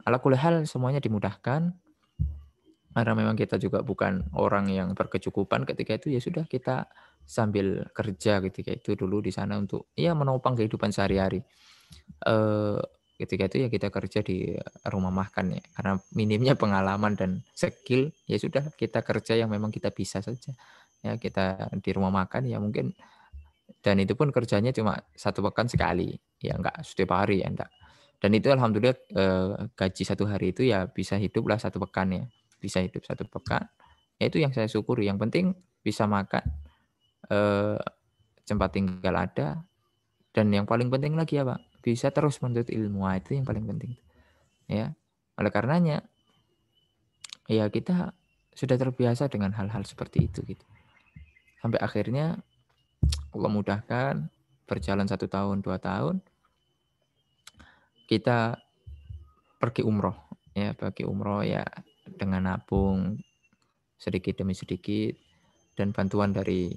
Ala kulli hal semuanya dimudahkan. Karena memang kita juga bukan orang yang berkecukupan ketika itu, ya sudah kita sambil kerja ketika itu dulu di sana untuk ya menopang kehidupan sehari-hari. Ketika itu ya kita kerja di rumah makan ya, karena minimnya pengalaman dan skill, ya sudah kita kerja yang memang kita bisa saja. Ya kita di rumah makan ya mungkin, dan itu pun kerjanya cuma 1 pekan sekali, ya enggak setiap hari ya enggak. Dan itu alhamdulillah gaji 1 hari itu ya bisa hiduplah 1 pekan ya. Bisa hidup 1 pekan. Ya itu yang saya syukuri. Yang penting bisa makan, tempat tinggal ada, dan yang paling penting lagi apa? Bisa terus menuntut ilmu. Itu yang paling penting. Ya. Oleh karenanya ya kita sudah terbiasa dengan hal-hal seperti itu gitu. Sampai akhirnya Allah mudahkan, berjalan 1 tahun, 2 tahun, kita pergi umroh. Ya, pergi umroh ya dengan nabung sedikit demi sedikit dan bantuan dari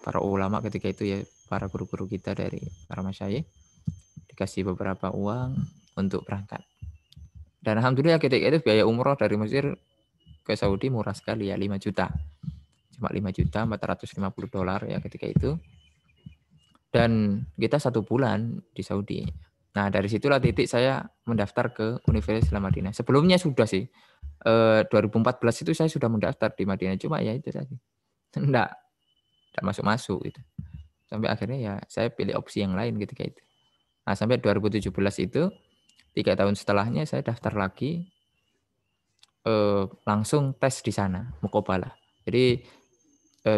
para ulama ketika itu ya, para guru-guru kita dari para masyayikh, dikasih beberapa uang untuk berangkat. Dan alhamdulillah ketika itu biaya umroh dari Mesir ke Saudi murah sekali ya, 5 juta. Cuma 5 juta 450 dolar ya ketika itu. Dan kita 1 bulan di Saudi. Nah dari situlah titik saya mendaftar ke Universitas Islam Madinah. Sebelumnya sudah sih, 2014 itu saya sudah mendaftar di Madinah. Cuma ya itu tadi, enggak masuk-masuk gitu. Sampai akhirnya ya saya pilih opsi yang lain ketika itu. Nah sampai 2017 itu, 3 tahun setelahnya saya daftar lagi, langsung tes di sana, muqabalah. Jadi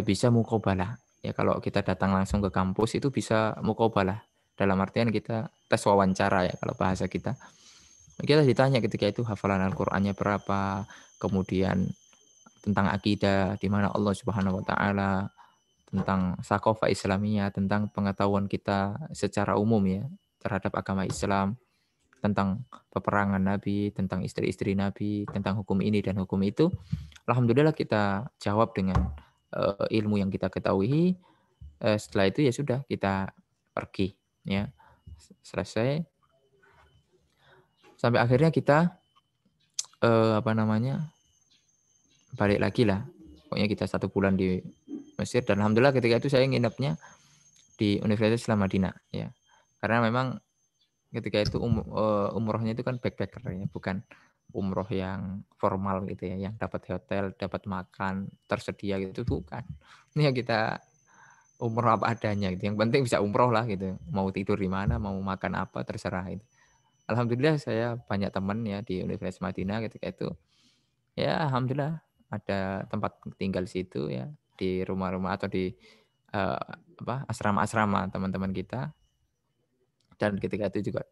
bisa muqabalah. Ya kalau kita datang langsung ke kampus itu bisa muqabalah. Dalam artian kita tes wawancara ya kalau bahasa kita. Kita ditanya ketika itu hafalan Al-Qur'annya berapa, kemudian tentang akidah, di mana Allah Subhanahu Wa Taala, tentang sakofah Islamiyah, tentang pengetahuan kita secara umum ya terhadap agama Islam, tentang peperangan Nabi, tentang istri-istri Nabi, tentang hukum ini dan hukum itu. Alhamdulillah kita jawab dengan ilmu yang kita ketahui. Setelah itu ya sudah kita pergi ya. Selesai sampai akhirnya kita balik lagi lah. Pokoknya kita 1 bulan di Mesir dan alhamdulillah ketika itu saya nginepnya di Universitas Islam Madinah ya. Karena memang ketika itu umrohnya itu kan backpacker ya, bukan umroh yang formal gitu ya, yang dapat hotel, dapat makan tersedia gitu, bukan. Ini ya kita umroh apa adanya gitu. Yang penting bisa umroh lah gitu. Mau tidur di mana, mau makan apa terserah itu. Alhamdulillah saya banyak teman ya di Universitas Madinah ketika itu. Ya alhamdulillah ada tempat tinggal di situ ya, di rumah-rumah atau di asrama-asrama teman-teman kita. Dan ketika itu juga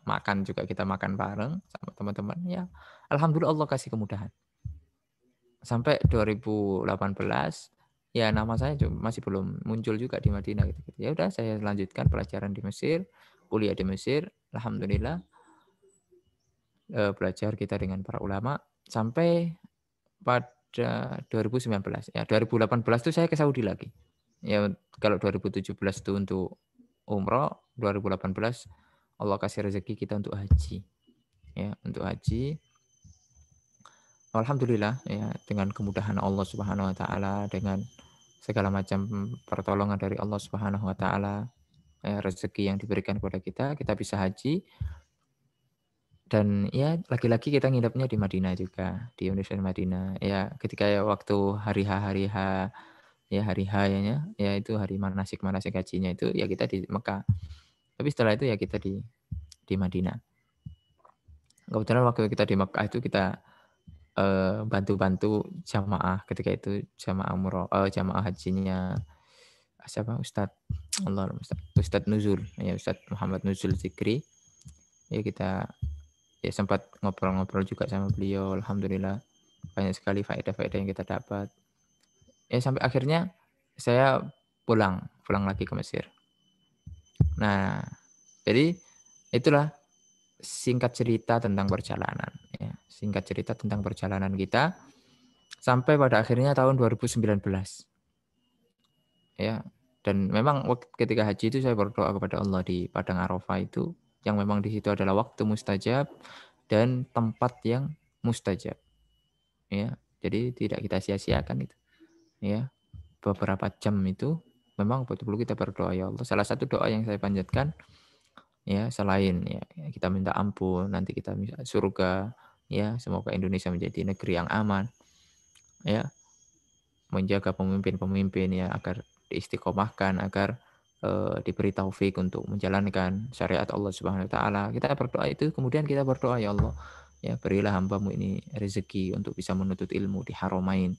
makan juga kita makan bareng sama teman-teman ya. Alhamdulillah Allah kasih kemudahan. Sampai 2018 ya nama saya masih belum muncul juga di Madinah gitu. Ya udah saya lanjutkan pelajaran di Mesir, kuliah di Mesir, alhamdulillah belajar kita dengan para ulama sampai pada 2019. Ya 2018 itu saya ke Saudi lagi. Ya kalau 2017 itu untuk umroh, 2018 Allah kasih rezeki kita untuk haji. Ya, untuk haji. Alhamdulillah ya dengan kemudahan Allah Subhanahu wa taala, dengan segala macam pertolongan dari Allah Subhanahu wa taala, rezeki yang diberikan kepada kita bisa haji. Dan ya lagi-lagi kita nginepnya di Madinah juga, di Universitas Madinah. Ya ketika waktu hari H ya hari H ya itu hari manasik hajinya itu ya kita di Mekah. Tapi setelah itu ya kita di Madinah. Kebetulan waktu kita di Mekah itu kita bantu-bantu jamaah ketika itu jamaah hajinya siapa Ustadz Nuzul ya Ustadz Muhammad Nuzul Zikri. Ya kita ya sempat ngobrol-ngobrol juga sama beliau, alhamdulillah banyak sekali faedah-faedah yang kita dapat. Ya sampai akhirnya saya pulang lagi ke Mesir. Nah, jadi itulah singkat cerita tentang perjalanan ya. Singkat cerita tentang perjalanan kita sampai pada akhirnya tahun 2019. Ya. Dan memang ketika haji itu saya berdoa kepada Allah di Padang Arafah itu yang memang di situ adalah waktu mustajab dan tempat yang mustajab. Ya. Jadi tidak kita sia-siakan itu. Ya. Beberapa jam itu memang betul-betul kita berdoa ya Allah. Salah satu doa yang saya panjatkan ya selain ya kita minta ampun, nanti kita bisa surga, ya semoga Indonesia menjadi negeri yang aman. Ya. Menjaga pemimpin-pemimpin ya agar diistiqomahkan, agar diberi taufik untuk menjalankan syariat Allah Subhanahu wa taala. Kita berdoa itu kemudian kita berdoa ya Allah, ya berilah hamba-Mu ini rezeki untuk bisa menuntut ilmu di Haramain,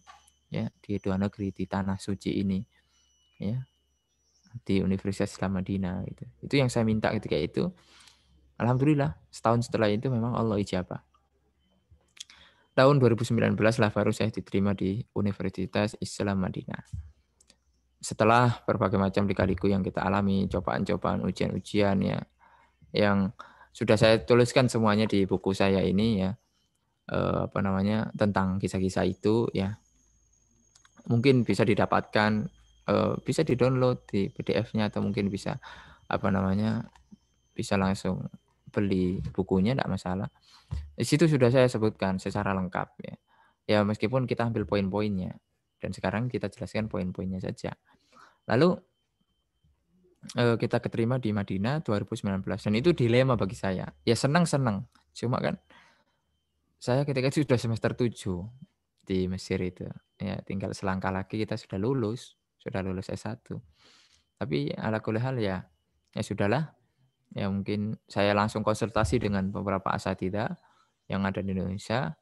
ya di dua negeri di tanah suci ini, ya di Universitas Islam Madinah gitu. Itu yang saya minta ketika itu. Alhamdulillah setahun setelah itu memang Allah ijabah. Tahun 2019 lah baru saya diterima di Universitas Islam Madinah. Setelah berbagai macam lika-liku yang kita alami, cobaan-cobaan, ujian-ujian ya, yang sudah saya tuliskan semuanya di buku saya ini ya, tentang kisah-kisah itu ya, mungkin bisa didapatkan, bisa di-download di PDF-nya atau mungkin bisa bisa langsung beli bukunya tidak masalah. Di situ sudah saya sebutkan secara lengkap ya. Ya meskipun kita ambil poin-poinnya dan sekarang kita jelaskan poin-poinnya saja. Lalu kita keterima di Madinah 2019 dan itu dilema bagi saya. Ya senang-senang. Cuma kan saya ketika itu sudah semester 7 di Mesir itu. Ya tinggal selangkah lagi kita sudah lulus S1. Tapi ala kulli hal ya sudahlah. Ya mungkin saya langsung konsultasi dengan beberapa asatidzah yang ada di Indonesia.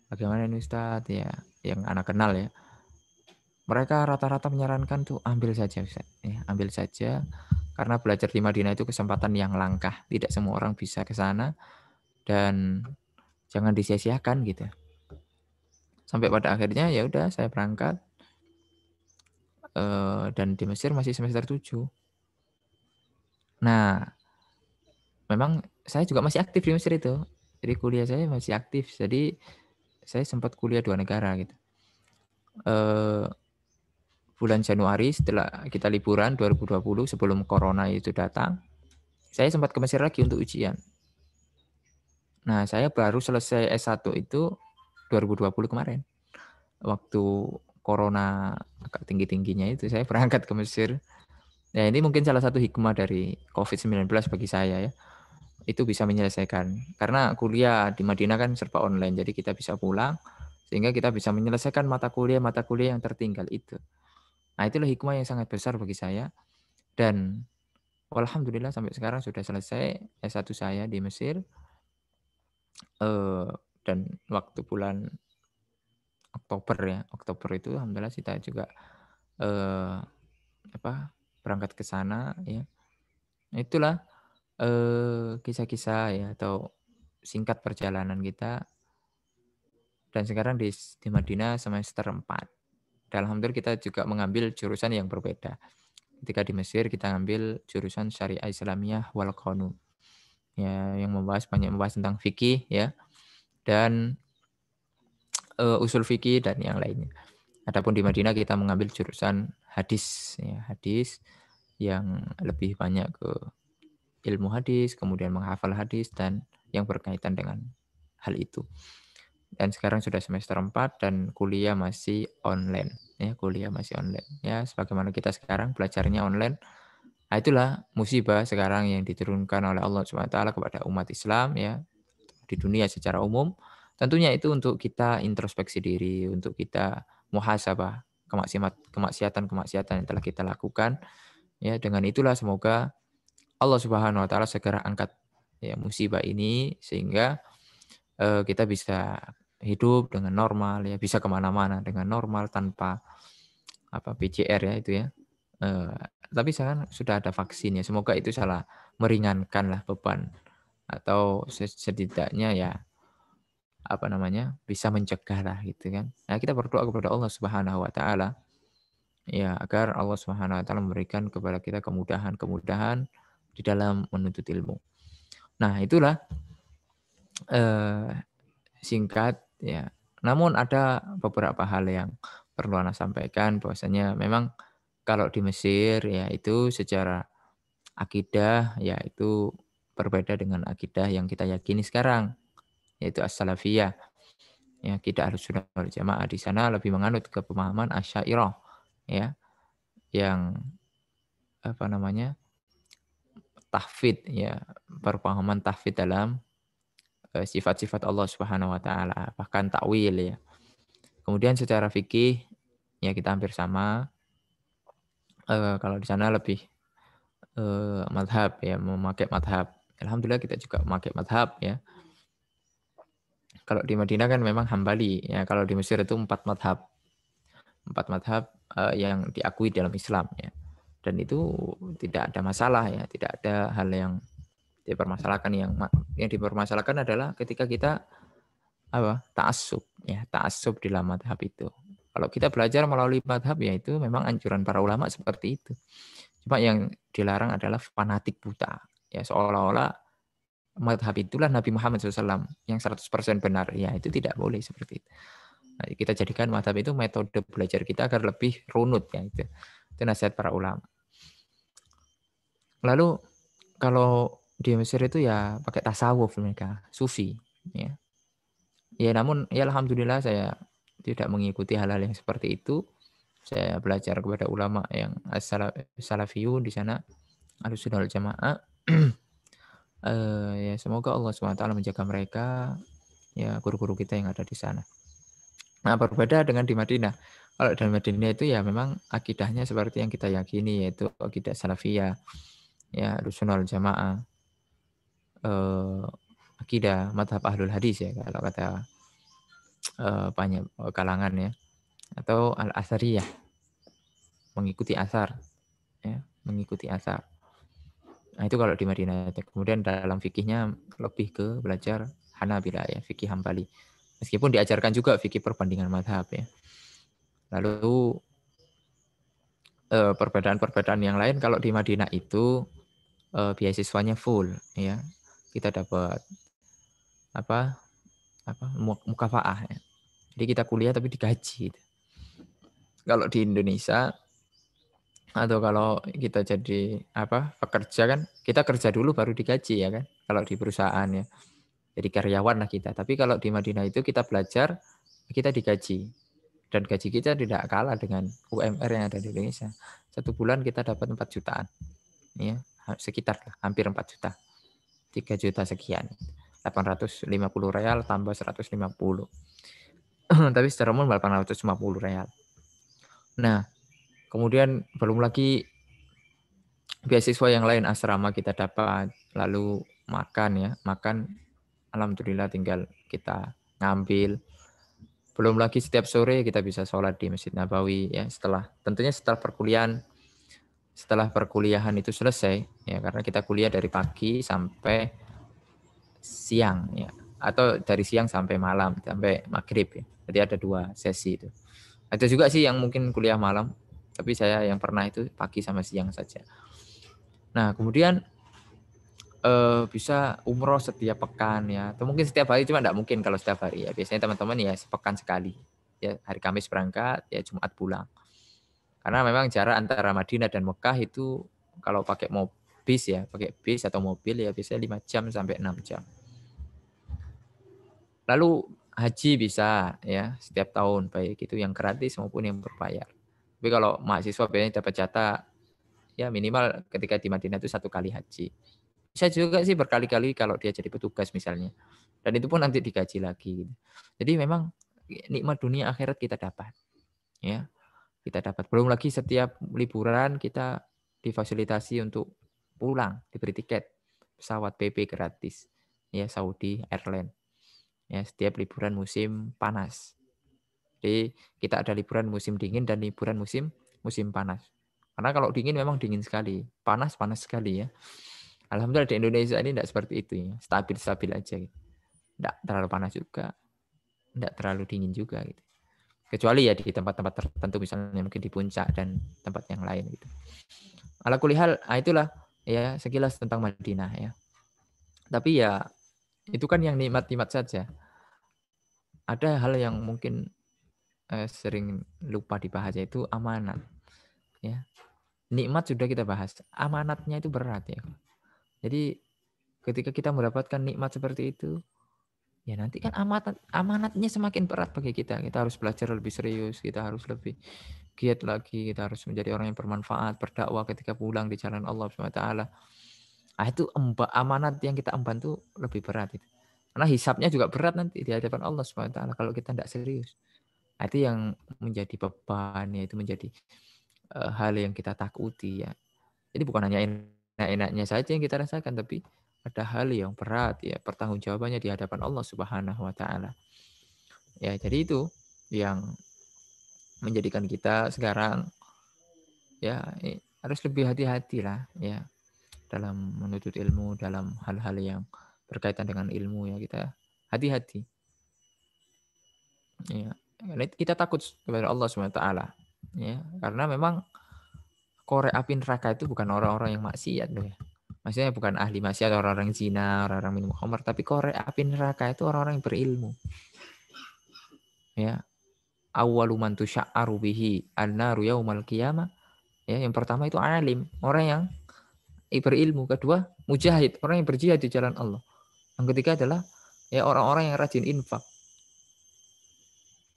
Bagaimana ini Ustadz ya yang anak kenal ya. Mereka rata-rata menyarankan tuh ambil saja Ustaz. Ya, ambil saja karena belajar di Madinah itu kesempatan yang langka. Tidak semua orang bisa ke sana dan jangan disia-siakan gitu. Sampai pada akhirnya ya udah saya berangkat dan di Mesir masih semester 7. Nah, memang saya juga masih aktif di Mesir itu. Jadi kuliah saya masih aktif. Jadi saya sempat kuliah 2 negara gitu. Bulan Januari setelah kita liburan 2020 sebelum corona itu datang, saya sempat ke Mesir lagi untuk ujian. Nah, saya baru selesai S1 itu 2020 kemarin. Waktu corona agak tinggi-tingginya itu saya berangkat ke Mesir. Ya, ini mungkin salah satu hikmah dari COVID-19 bagi saya ya. Itu bisa menyelesaikan. Karena kuliah di Madinah kan serba online, jadi kita bisa pulang sehingga kita bisa menyelesaikan mata kuliah yang tertinggal itu. Nah, itulah hikmah yang sangat besar bagi saya. Dan alhamdulillah sampai sekarang sudah selesai S1 saya di Mesir. Dan waktu bulan Oktober itu alhamdulillah kita juga berangkat ke sana ya. Itulah kisah-kisah ya atau singkat perjalanan kita. Dan sekarang di Madinah semester 4. Dan alhamdulillah kita juga mengambil jurusan yang berbeda. Ketika di Mesir kita ambil jurusan Syariah Islamiyah wal Qanun. Ya, yang banyak membahas tentang fikih ya dan usul fikih dan yang lainnya. Adapun di Madinah kita mengambil jurusan hadis ya, hadis yang lebih banyak ke ilmu hadis, kemudian menghafal hadis dan yang berkaitan dengan hal itu. Dan sekarang sudah semester 4 dan kuliah masih online. Ya, kuliah masih online. Ya, sebagaimana kita sekarang belajarnya online. Nah, itulah musibah sekarang yang diturunkan oleh Allah SWT kepada umat Islam ya di dunia secara umum. Tentunya itu untuk kita introspeksi diri, untuk kita muhasabah kemaksiatan-kemaksiatan yang telah kita lakukan. Ya, dengan itulah semoga Allah Subhanahu wa taala segera angkat ya musibah ini sehingga kita bisa hidup dengan normal ya, bisa kemana-mana dengan normal tanpa PCR ya itu ya. Tapi sekarang sudah ada vaksin ya, semoga itu salah meringankanlah beban atau setidaknya ya bisa mencegah lah gitu kan. Nah, kita berdoa kepada Allah Subhanahu wa taala ya agar Allah Subhanahu wa taala memberikan kepada kita kemudahan-kemudahan di dalam menuntut ilmu. Nah, itulah singkat ya. Namun ada beberapa hal yang perlu Ana sampaikan bahwasanya memang kalau di Mesir ya itu secara akidah ya itu berbeda dengan akidah yang kita yakini sekarang yaitu as-salafiyah. Ya, kita Ahlussunnah wal Jamaah di sana lebih menganut ke pemahaman Asy'ariyah ya yang tahfidz ya, perpahaman tahfidz dalam sifat-sifat Allah Subhanahu wa taala, bahkan takwil ya. Kemudian secara fikih ya kita hampir sama. Kalau di sana lebih madhab ya, memakai madhab. Alhamdulillah kita juga memakai madhab ya. Kalau di Madinah kan memang Hambali ya. Kalau di Mesir itu 4 madhab. 4 madhab yang diakui dalam Islam ya. Dan itu tidak ada masalah ya, tidak ada hal yang dipermasalahkan. Yang dipermasalahkan adalah ketika kita ta'assub ya, ta'assub di dalam madhab itu. Kalau kita belajar melalui madhab ya itu memang anjuran para ulama seperti itu. Cuma yang dilarang adalah fanatik buta. Ya seolah-olah madhab itulah Nabi Muhammad SAW yang 100% benar. Ya itu tidak boleh seperti itu. Nah, kita jadikan madhab itu metode belajar kita agar lebih runut ya itu. Itu nasihat para ulama. Lalu kalau di Mesir itu ya pakai tasawuf mereka, sufi ya. Ya namun ya alhamdulillah saya tidak mengikuti hal-hal yang seperti itu. Saya belajar kepada ulama yang as-salafiyun di sana, Ahlussunnah wal Jamaah. Ya semoga Allah SWT menjaga mereka, ya guru-guru kita yang ada di sana. Nah, berbeda dengan di Madinah. Kalau di Madinah itu ya memang akidahnya seperti yang kita yakini yaitu akidah salafiyah, ya Ahlussunnah wal Jamaah. Akidah madhab ahlul hadis ya kalau kata banyak kalangan ya, atau al-asariyah, mengikuti asar ya, mengikuti asar. Nah, itu kalau di Madinah. Kemudian dalam fikihnya lebih ke belajar Hanabilah ya, fikih Hambali. Meskipun diajarkan juga fikih perbandingan madhab ya. Lalu perbedaan-perbedaan yang lain kalau di Madinah itu beasiswanya full ya. Kita dapat mukafaah ya. Jadi kita kuliah tapi digaji. Kalau di Indonesia atau kalau kita jadi pekerja kan kita kerja dulu baru digaji ya kan kalau di perusahaan ya. Jadi karyawan lah kita. Tapi kalau di Madinah itu kita belajar kita digaji. Dan gaji kita tidak kalah dengan UMR yang ada di Indonesia. 1 bulan kita dapat 4 jutaan. Ya, sekitar hampir 4 juta. 3 juta sekian. 850 real tambah 150. Tapi secara umum 850 real. Nah, kemudian belum lagi beasiswa yang lain, asrama kita dapat, lalu makan alhamdulillah tinggal kita ngambil. Belum lagi setiap sore kita bisa sholat di Masjid Nabawi ya, tentunya setelah perkuliahan itu selesai ya, karena kita kuliah dari pagi sampai siang ya, atau dari siang sampai malam sampai maghrib ya. Jadi ada 2 sesi itu. Ada juga sih yang mungkin kuliah malam, tapi saya yang pernah itu pagi sama siang saja. Nah, kemudian bisa umroh setiap pekan ya, atau mungkin setiap hari, cuma enggak mungkin kalau setiap hari ya. Biasanya teman-teman ya sepekan sekali. Ya, hari Kamis berangkat, ya Jumat pulang. Karena memang jarak antara Madinah dan Mekah itu kalau pakai bis ya, pakai bis atau mobil ya biasanya 5 jam sampai 6 jam. Lalu haji bisa ya setiap tahun, baik itu yang gratis maupun yang berbayar. Tapi kalau mahasiswa biasanya dapat jatah ya minimal ketika di Madinah itu 1 kali haji. Bisa juga sih berkali-kali kalau dia jadi petugas misalnya. Dan itu pun nanti digaji lagi. Jadi memang nikmat dunia akhirat kita dapat. Ya, kita dapat. Belum lagi setiap liburan kita difasilitasi untuk pulang, diberi tiket pesawat PP gratis. Ya, Saudi Airlines. Ya, setiap liburan musim panas. Jadi kita ada liburan musim dingin dan liburan musim panas. Karena kalau dingin memang dingin sekali, panas sekali ya. Alhamdulillah di Indonesia ini tidak seperti itu ya, stabil-stabil aja. Gitu. Tidak terlalu panas juga, tidak terlalu dingin juga. Gitu. Kecuali ya di tempat-tempat tertentu misalnya mungkin di puncak dan tempat yang lain. Gitu. Ala kulihal, itulah ya sekilas tentang Madinah ya. Tapi ya itu kan yang nikmat-nikmat saja. Ada hal yang mungkin sering lupa dibahas yaitu amanat. Ya, nikmat sudah kita bahas, amanatnya itu berat ya. Jadi ketika kita mendapatkan nikmat seperti itu, ya nanti kan amanatnya semakin berat bagi kita. Kita harus belajar lebih serius, kita harus lebih giat lagi, kita harus menjadi orang yang bermanfaat, berdakwah ketika pulang di jalan Allah SWT. Itu amanat yang kita emban itu lebih berat itu. Karena hisapnya juga berat nanti di hadapan Allah SWT kalau kita tidak serius. Itu yang menjadi beban, ya, itu menjadi hal yang kita takuti ya. Jadi bukan hanya enak-enaknya saja yang kita rasakan, tapi ada hal yang berat ya, pertanggungjawabannya di hadapan Allah Subhanahu wa taala. Ya, jadi itu yang menjadikan kita sekarang ya harus lebih hati-hati lah ya dalam menuntut ilmu, dalam hal-hal yang berkaitan dengan ilmu ya, kita hati-hati. Ya, kita takut kepada Allah Subhanahu wa taala. Ya, karena memang korek api neraka itu bukan orang-orang yang maksiat loh ya. Maksudnya bukan ahli maksiat, orang-orang zina, orang-orang minum khamar, tapi korek api neraka itu orang-orang yang berilmu. Ya. Awwalu man tusya'aru bihi an-naru yaumal qiyamah. Ya, yang pertama itu alim, orang yang berilmu. Kedua, mujahid, orang yang berjihad di jalan Allah. Yang ketiga adalah ya orang-orang yang rajin infak.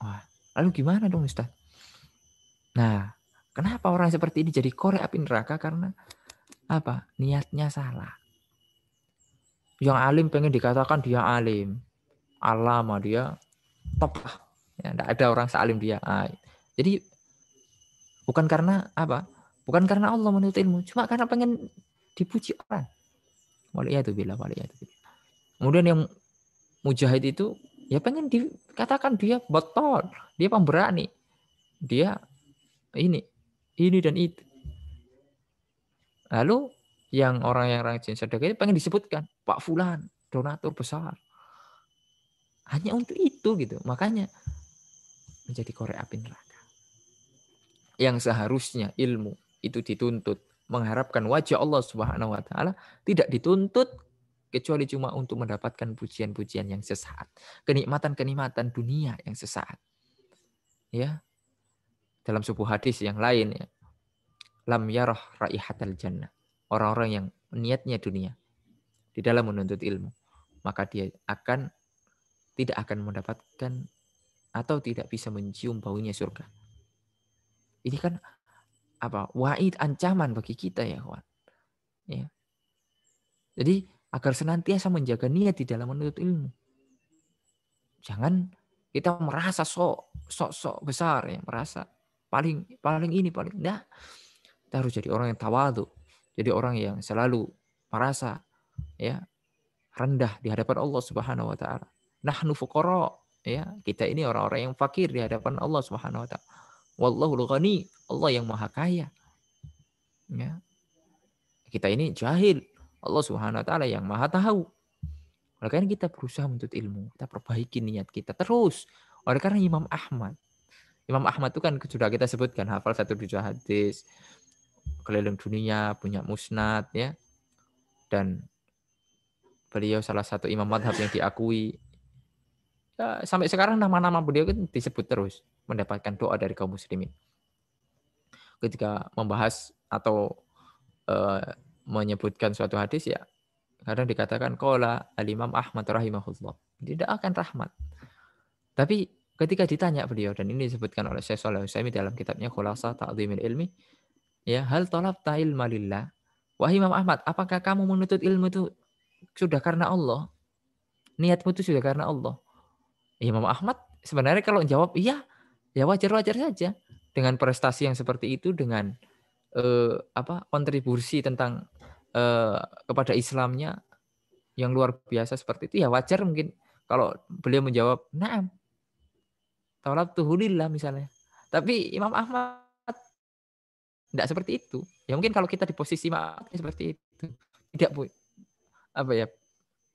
Wah, lalu gimana dong Ustaz? Nah, kenapa orang seperti ini jadi korek api neraka? Karena apa? Niatnya salah. Yang alim pengen dikatakan dia alim. Alama dia top lah. Ya, enggak ada orang sealim dia. Jadi bukan karena apa? Bukan karena Allah menuntut ilmu, cuma karena pengen dipuji orang. Waliyatubillah. Kemudian yang mujahid itu ya pengen dikatakan dia betul, dia pemberani. Dia ini dan itu. Lalu yang orang yang rajin sedekah itu pengen disebutkan, Pak Fulan, donatur besar. Hanya untuk itu gitu. Makanya menjadi korek api neraka. Yang seharusnya ilmu itu dituntut mengharapkan wajah Allah Subhanahu wa taala, tidak dituntut kecuali cuma untuk mendapatkan pujian-pujian yang sesaat, kenikmatan-kenikmatan dunia yang sesaat. Ya. Dalam sebuah hadis yang lain ya. Lam yarah raihatal jannah. Orang-orang yang niatnya dunia di dalam menuntut ilmu, maka dia tidak akan mendapatkan atau tidak bisa mencium baunya surga. Ini kan apa? Wa'id, ancaman bagi kita ya, kawan. Ya. Jadi agar senantiasa menjaga niat di dalam menuntut ilmu. Jangan kita merasa sok besar ya, merasa paling ini paling enggak. Kita harus jadi orang yang tawadhu, jadi orang yang selalu merasa ya rendah di hadapan Allah Subhanahu wa taala. Nahnu fuqara, ya, kita ini orang-orang yang fakir di hadapan Allah Subhanahu wa taala. Wallahul ghani, Allah yang maha kaya. Ya. Kita ini jahil, Allah Subhanahu wa taala yang maha tahu. Oleh karena kita berusaha menuntut ilmu, kita perbaiki niat kita terus. Oleh karena Imam Ahmad Imam Ahmad itu kan sudah kita sebutkan hafal 107 hadis, keliling dunia, punya musnad ya. Dan beliau salah satu imam madhab yang diakui. Ya, sampai sekarang nama-nama beliau itu disebut terus, mendapatkan doa dari kaum muslimin. Ketika membahas atau menyebutkan suatu hadis ya, kadang dikatakan qala al-Imam Ahmad rahimahullah. Tidak akan rahmat. Tapi ketika ditanya beliau, dan ini disebutkan oleh Syekh Shalih Al-Utsaimin dalam kitabnya Khulasah Ta'dhimil Ilmi, ya, hal talabta ilma lillah? Wahai Imam Ahmad, apakah kamu menuntut ilmu itu sudah karena Allah? Niatmu itu sudah karena Allah? Imam Ahmad sebenarnya kalau jawab iya, ya wajar-wajar saja. Dengan prestasi yang seperti itu, dengan kontribusi tentang kepada Islamnya yang luar biasa seperti itu, ya wajar mungkin kalau beliau menjawab na'am, talabtuhu lillah misalnya. Tapi Imam Ahmad tidak seperti itu. Ya mungkin kalau kita di posisi Imam Ahmad seperti itu, tidak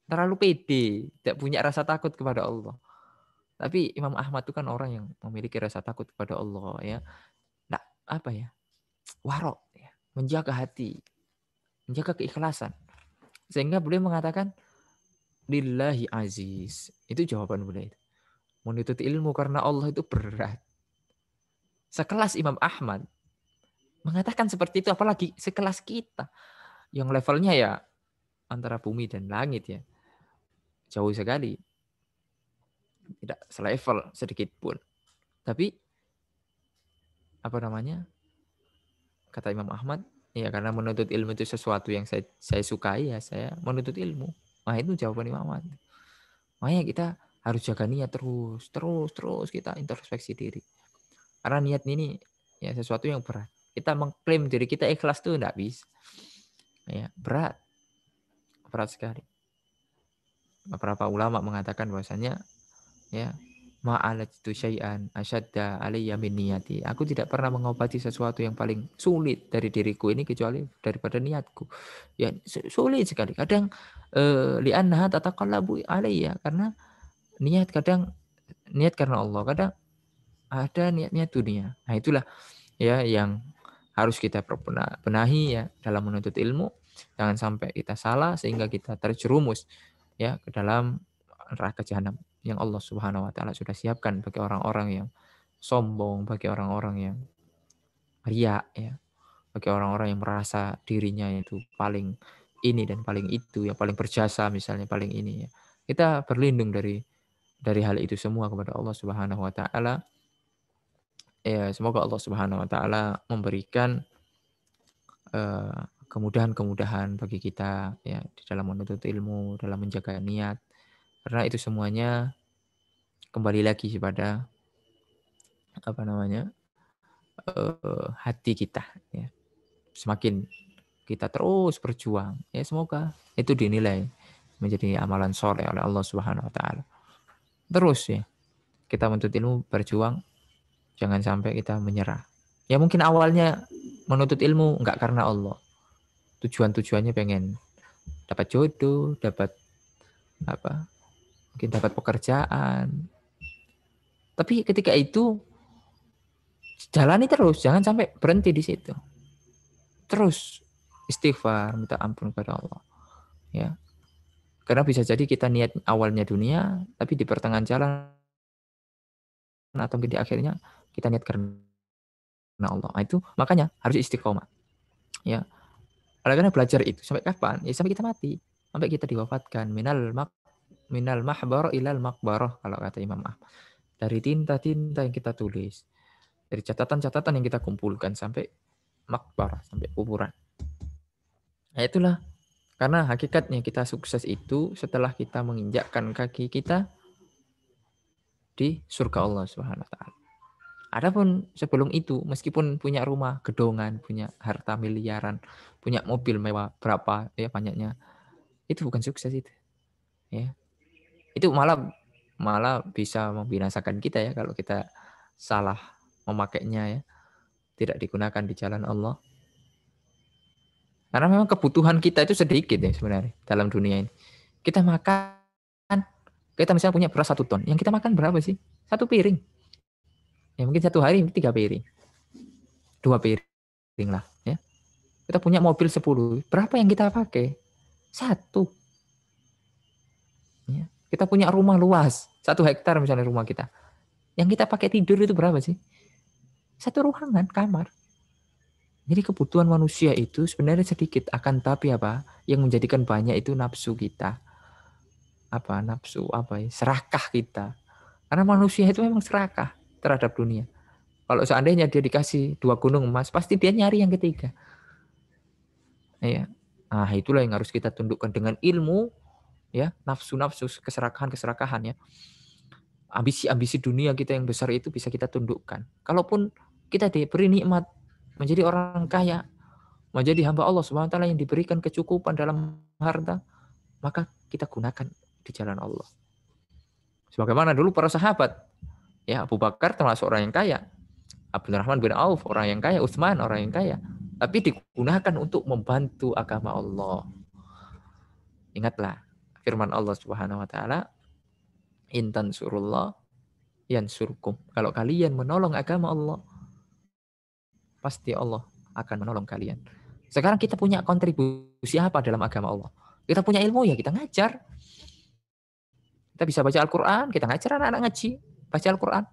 terlalu pede, tidak punya rasa takut kepada Allah. Tapi Imam Ahmad itu kan orang yang memiliki rasa takut kepada Allah ya. Nah, warok ya, menjaga hati, menjaga keikhlasan. Sehingga beliau mengatakan lillahi aziz. Itu jawaban beliau itu. Menuntut ilmu karena Allah itu berat. Sekelas Imam Ahmad mengatakan seperti itu, apalagi sekelas kita yang levelnya ya antara bumi dan langit ya. Jauh sekali. Tidak selevel sedikit pun. Tapi kata Imam Ahmad, ya karena menuntut ilmu itu sesuatu yang saya sukai, ya saya menuntut ilmu. Nah itu jawaban Imam Ahmad. Makanya kita harus jaga niat terus kita introspeksi diri. Karena niat ini ya sesuatu yang berat. Kita mengklaim diri kita ikhlas tuh enggak bisa. Ya, berat sekali. Beberapa ulama mengatakan bahwasanya ya ma'alajtu syai'an asyadda alayya min niyati. Aku tidak pernah mengobati sesuatu yang paling sulit dari diriku ini kecuali daripada niatku. Ya sulit sekali. Kadang li'annaha tataqallabu alayya, karena niat karena Allah, kadang ada niat-niat dunia. Nah, itulah ya yang harus kita benahi ya dalam menuntut ilmu. Jangan sampai kita salah sehingga kita terjerumus ya ke dalam neraka jahanam yang Allah Subhanahu wa taala sudah siapkan bagi orang-orang yang sombong, bagi orang-orang yang riya ya, bagi orang-orang yang merasa dirinya itu paling ini dan paling itu, yang paling berjasa misalnya, paling ini ya. Kita berlindung dari hal itu semua kepada Allah Subhanahu wa taala. Ya, semoga Allah Subhanahu wa taala memberikan kemudahan-kemudahan bagi kita ya di dalam menuntut ilmu, dalam menjaga niat. Karena itu semuanya kembali lagi kepada hati kita ya. Semakin kita terus berjuang ya, semoga itu dinilai menjadi amalan soleh oleh Allah Subhanahu wa taala. Terus ya kita menuntut ilmu, berjuang, jangan sampai kita menyerah. Ya mungkin awalnya menuntut ilmu enggak karena Allah. Tujuannya pengen dapat jodoh, dapat mungkin dapat pekerjaan. Tapi ketika itu jalani terus, jangan sampai berhenti di situ. Terus istighfar, minta ampun kepada Allah. Ya. Karena bisa jadi kita niat awalnya dunia, tapi di pertengahan jalan atau di akhirnya kita niat karena Allah. Nah, itu makanya harus istiqomah. Ya. Karena belajar itu sampai kapan? Ya sampai kita mati, sampai kita diwafatkan. Minal mahbarah ilal makbarah, kalau kata Imam Ahmad. Dari tinta-tinta yang kita tulis, dari catatan-catatan yang kita kumpulkan sampai makbarah, sampai kuburan. Nah itulah, karena hakikatnya kita sukses itu setelah kita menginjakkan kaki kita di surga Allah Subhanahu wa taala. Adapun sebelum itu, meskipun punya rumah gedongan, punya harta miliaran, punya mobil mewah berapa ya banyaknya, itu bukan sukses itu. Ya. Itu malah bisa membinasakan kita ya kalau kita salah memakainya ya, tidak digunakan di jalan Allah. Karena memang kebutuhan kita itu sedikit ya sebenarnya dalam dunia ini. Kita misalnya punya beras 1 ton, yang kita makan berapa sih? 1 piring. Ya mungkin satu hari 3 piring. 2 piring lah ya. Kita punya mobil 10. Berapa yang kita pakai? 1. Ya. Kita punya rumah luas, 1 hektar misalnya rumah kita. Yang kita pakai tidur itu berapa sih? 1 ruangan, kamar. Jadi kebutuhan manusia itu sebenarnya sedikit, akan tapi apa? Yang menjadikan banyak itu nafsu kita. Nafsu ya? Serakah kita. Karena manusia itu memang serakah terhadap dunia. Kalau seandainya dia dikasih 2 gunung emas, pasti dia nyari yang ketiga. Ya. Nah, itulah yang harus kita tundukkan dengan ilmu, ya, nafsu-nafsu, keserakahan-keserakahan ya. Ambisi-ambisi dunia kita yang besar itu bisa kita tundukkan. Kalaupun kita diberi nikmat menjadi orang kaya, menjadi hamba Allah Subhanahu wa taala yang diberikan kecukupan dalam harta, maka kita gunakan di jalan Allah. Sebagaimana dulu para sahabat, ya, Abu Bakar termasuk orang yang kaya, Abdurrahman bin Auf orang yang kaya, Utsman orang yang kaya, tapi digunakan untuk membantu agama Allah. Ingatlah firman Allah Subhanahu wa taala, "Intan surullah yansurkum." Kalau kalian menolong agama Allah, pasti Allah akan menolong kalian. Sekarang kita punya kontribusi apa dalam agama Allah? Kita punya ilmu, ya kita ngajar. Kita bisa baca Al-Quran, kita ngajar anak-anak ngaji, baca Al-Quran.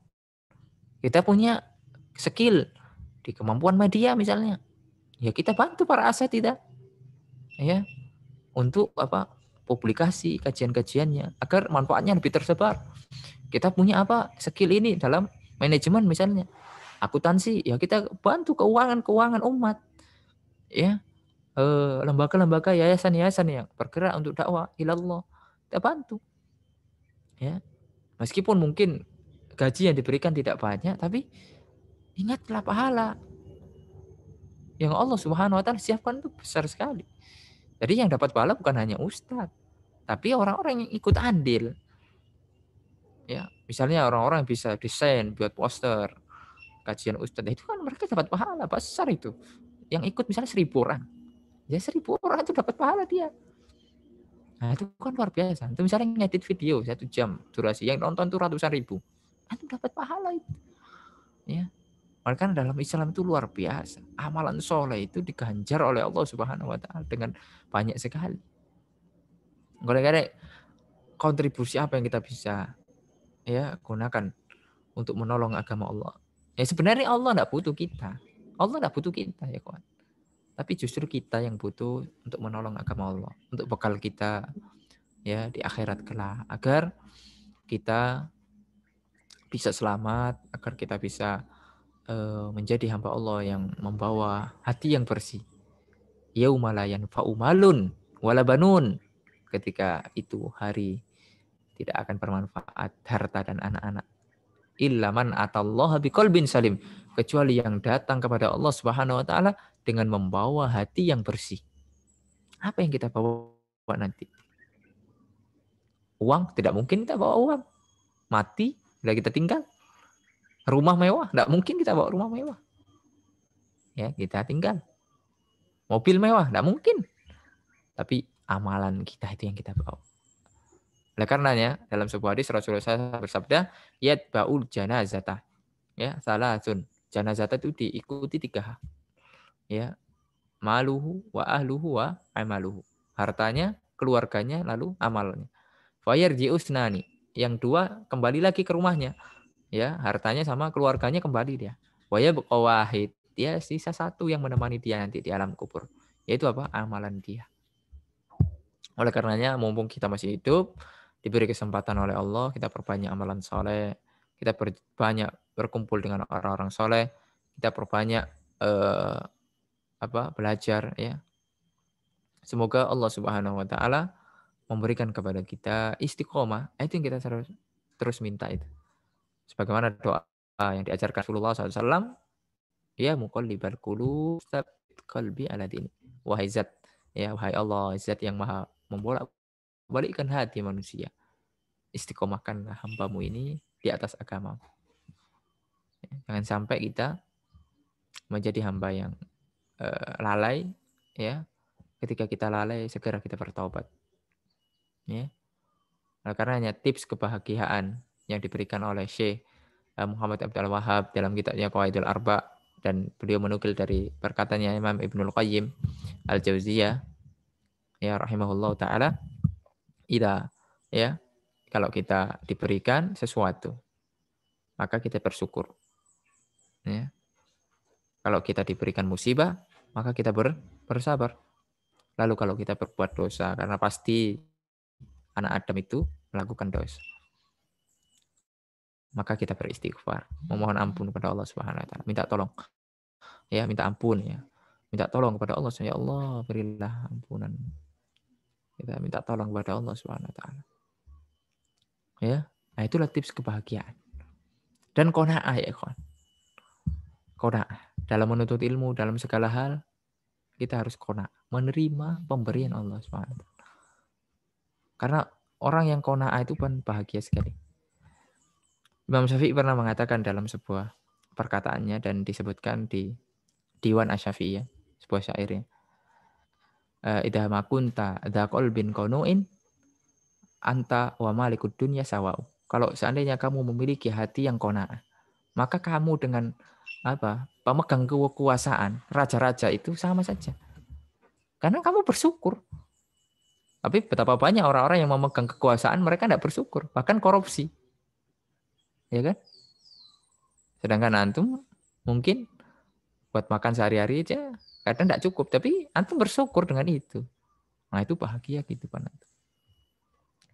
Kita punya skill di kemampuan media misalnya, ya kita bantu para asatidzah, ya, untuk publikasi kajian-kajiannya agar manfaatnya lebih tersebar. Kita punya skill ini dalam manajemen misalnya, akuntansi, ya kita bantu keuangan umat, ya, lembaga-lembaga, yayasan-yayasan yang bergerak untuk dakwah ilallah, kita bantu, ya, meskipun mungkin gaji yang diberikan tidak banyak, tapi ingatlah pahala yang Allah Subhanahu wa taala siapkan itu besar sekali. Jadi yang dapat pahala bukan hanya ustadz, tapi orang-orang yang ikut andil. Ya, misalnya orang-orang yang bisa desain buat poster kajian ustadz, itu kan mereka dapat pahala besar itu. Yang ikut misalnya 1.000 orang. Ya 1.000 orang itu dapat pahala dia. Nah, itu kan luar biasa. Itu misalnya ngedit video 1 jam durasi, yang nonton tuh ratusan ribu. Itu dapat pahala itu. Ya. Maka dalam Islam itu luar biasa. Amalan soleh itu diganjar oleh Allah Subhanahu wa taala dengan banyak sekali. Gara-gara kontribusi apa yang kita bisa gunakan untuk menolong agama Allah. Ya sebenarnya Allah enggak butuh kita. Allah enggak butuh kita ya kawan. Tapi justru kita yang butuh untuk menolong agama Allah, untuk bekal kita ya di akhirat kelak, agar kita bisa selamat, agar kita bisa menjadi hamba Allah yang membawa hati yang bersih. Yauma la yanfa'u malun wala banun. Ketika itu hari tidak akan bermanfaat harta dan anak-anak. Illa man atallaha biqalbin salim, kecuali yang datang kepada Allah Subhanahu wa taala dengan membawa hati yang bersih. Apa yang kita bawa nanti? Uang? Tidak mungkin kita bawa uang. Mati, udah kita tinggal. Rumah mewah? Tidak mungkin kita bawa rumah mewah. Ya, kita tinggal. Mobil mewah? Tidak mungkin. Tapi amalan kita itu yang kita bawa. Oleh karenanya, dalam sebuah hadis Rasulullah SAW bersabda, yatba'ul janazata. Ya, salasun. Janazata itu diikuti 3 hal. Ya, maluhu wa ahluhu wa amaluhu. Hartanya, keluarganya, lalu amalnya. Fayarji'u usnani. Yang 2 kembali lagi ke rumahnya. Ya, hartanya sama keluarganya kembali dia. Wa yabqa wahid. Dia sisa 1 yang menemani dia nanti di alam kubur. Yaitu amalan dia. Oleh karenanya, mumpung kita masih hidup, diberi kesempatan oleh Allah, kita perbanyak amalan soleh, kita banyak berkumpul dengan orang-orang soleh, kita perbanyak belajar ya. Semoga Allah Subhanahu wa taala memberikan kepada kita istiqomah. Itu yang kita terus minta itu. Sebagaimana doa yang diajarkan Rasulullah SAW, ya muqallibal qulub, tsabbit qalbi ala dini. Wahai zat, ya wahai Allah, zat yang maha membolak-balikkan hati manusia. Istiqomahkanlah hambamu ini di atas agama. Jangan sampai kita menjadi hamba yang lalai, ya. Ketika kita lalai, segera kita bertaubat. Ya. Nah, karenanya tips kebahagiaan yang diberikan oleh Syekh Muhammad Abdul Wahhab dalam kitabnya Qawaidul Arba, dan beliau menukil dari perkataannya Imam Ibnul Qayyim Al-Jauziyah ya rahimahullah taala, ya kalau kita diberikan sesuatu maka kita bersyukur, ya. Kalau kita diberikan musibah maka kita bersabar. Lalu kalau kita berbuat dosa, karena pasti anak Adam itu melakukan dosa, maka kita beristighfar, memohon ampun kepada Allah Subhanahu wa taala, minta tolong, ya, minta ampun, ya. Minta tolong kepada Allah, ya Allah, berilah ampunan. Kita minta tolong kepada Allah Subhanahu wa taala. Ya. Nah, itulah tips kebahagiaan. Dan qanaah ya, ikhwan. Qanaah dalam menuntut ilmu, dalam segala hal kita harus qanaah, menerima pemberian Allah Subhanahu wa taala. Karena orang yang qanaah itu pun bahagia sekali. Imam Syafi'i pernah mengatakan dalam sebuah perkataannya, dan disebutkan di Diwan Asy-Syafi'iyah, sebuah syairnya. Idza ma kunta dza qalbin qanu'in anta wa malikud dunya sawa'u. Kalau seandainya kamu memiliki hati yang qanaah, maka kamu dengan pemegang kekuasaan, raja-raja itu sama saja. Karena kamu bersyukur. Tapi betapa banyak orang-orang yang memegang kekuasaan, mereka tidak bersyukur, bahkan korupsi. Ya kan? Sedangkan antum mungkin buat makan sehari-hari aja kadang tidak cukup, tapi antum bersyukur dengan itu. Nah, itu bahagia gitu kan.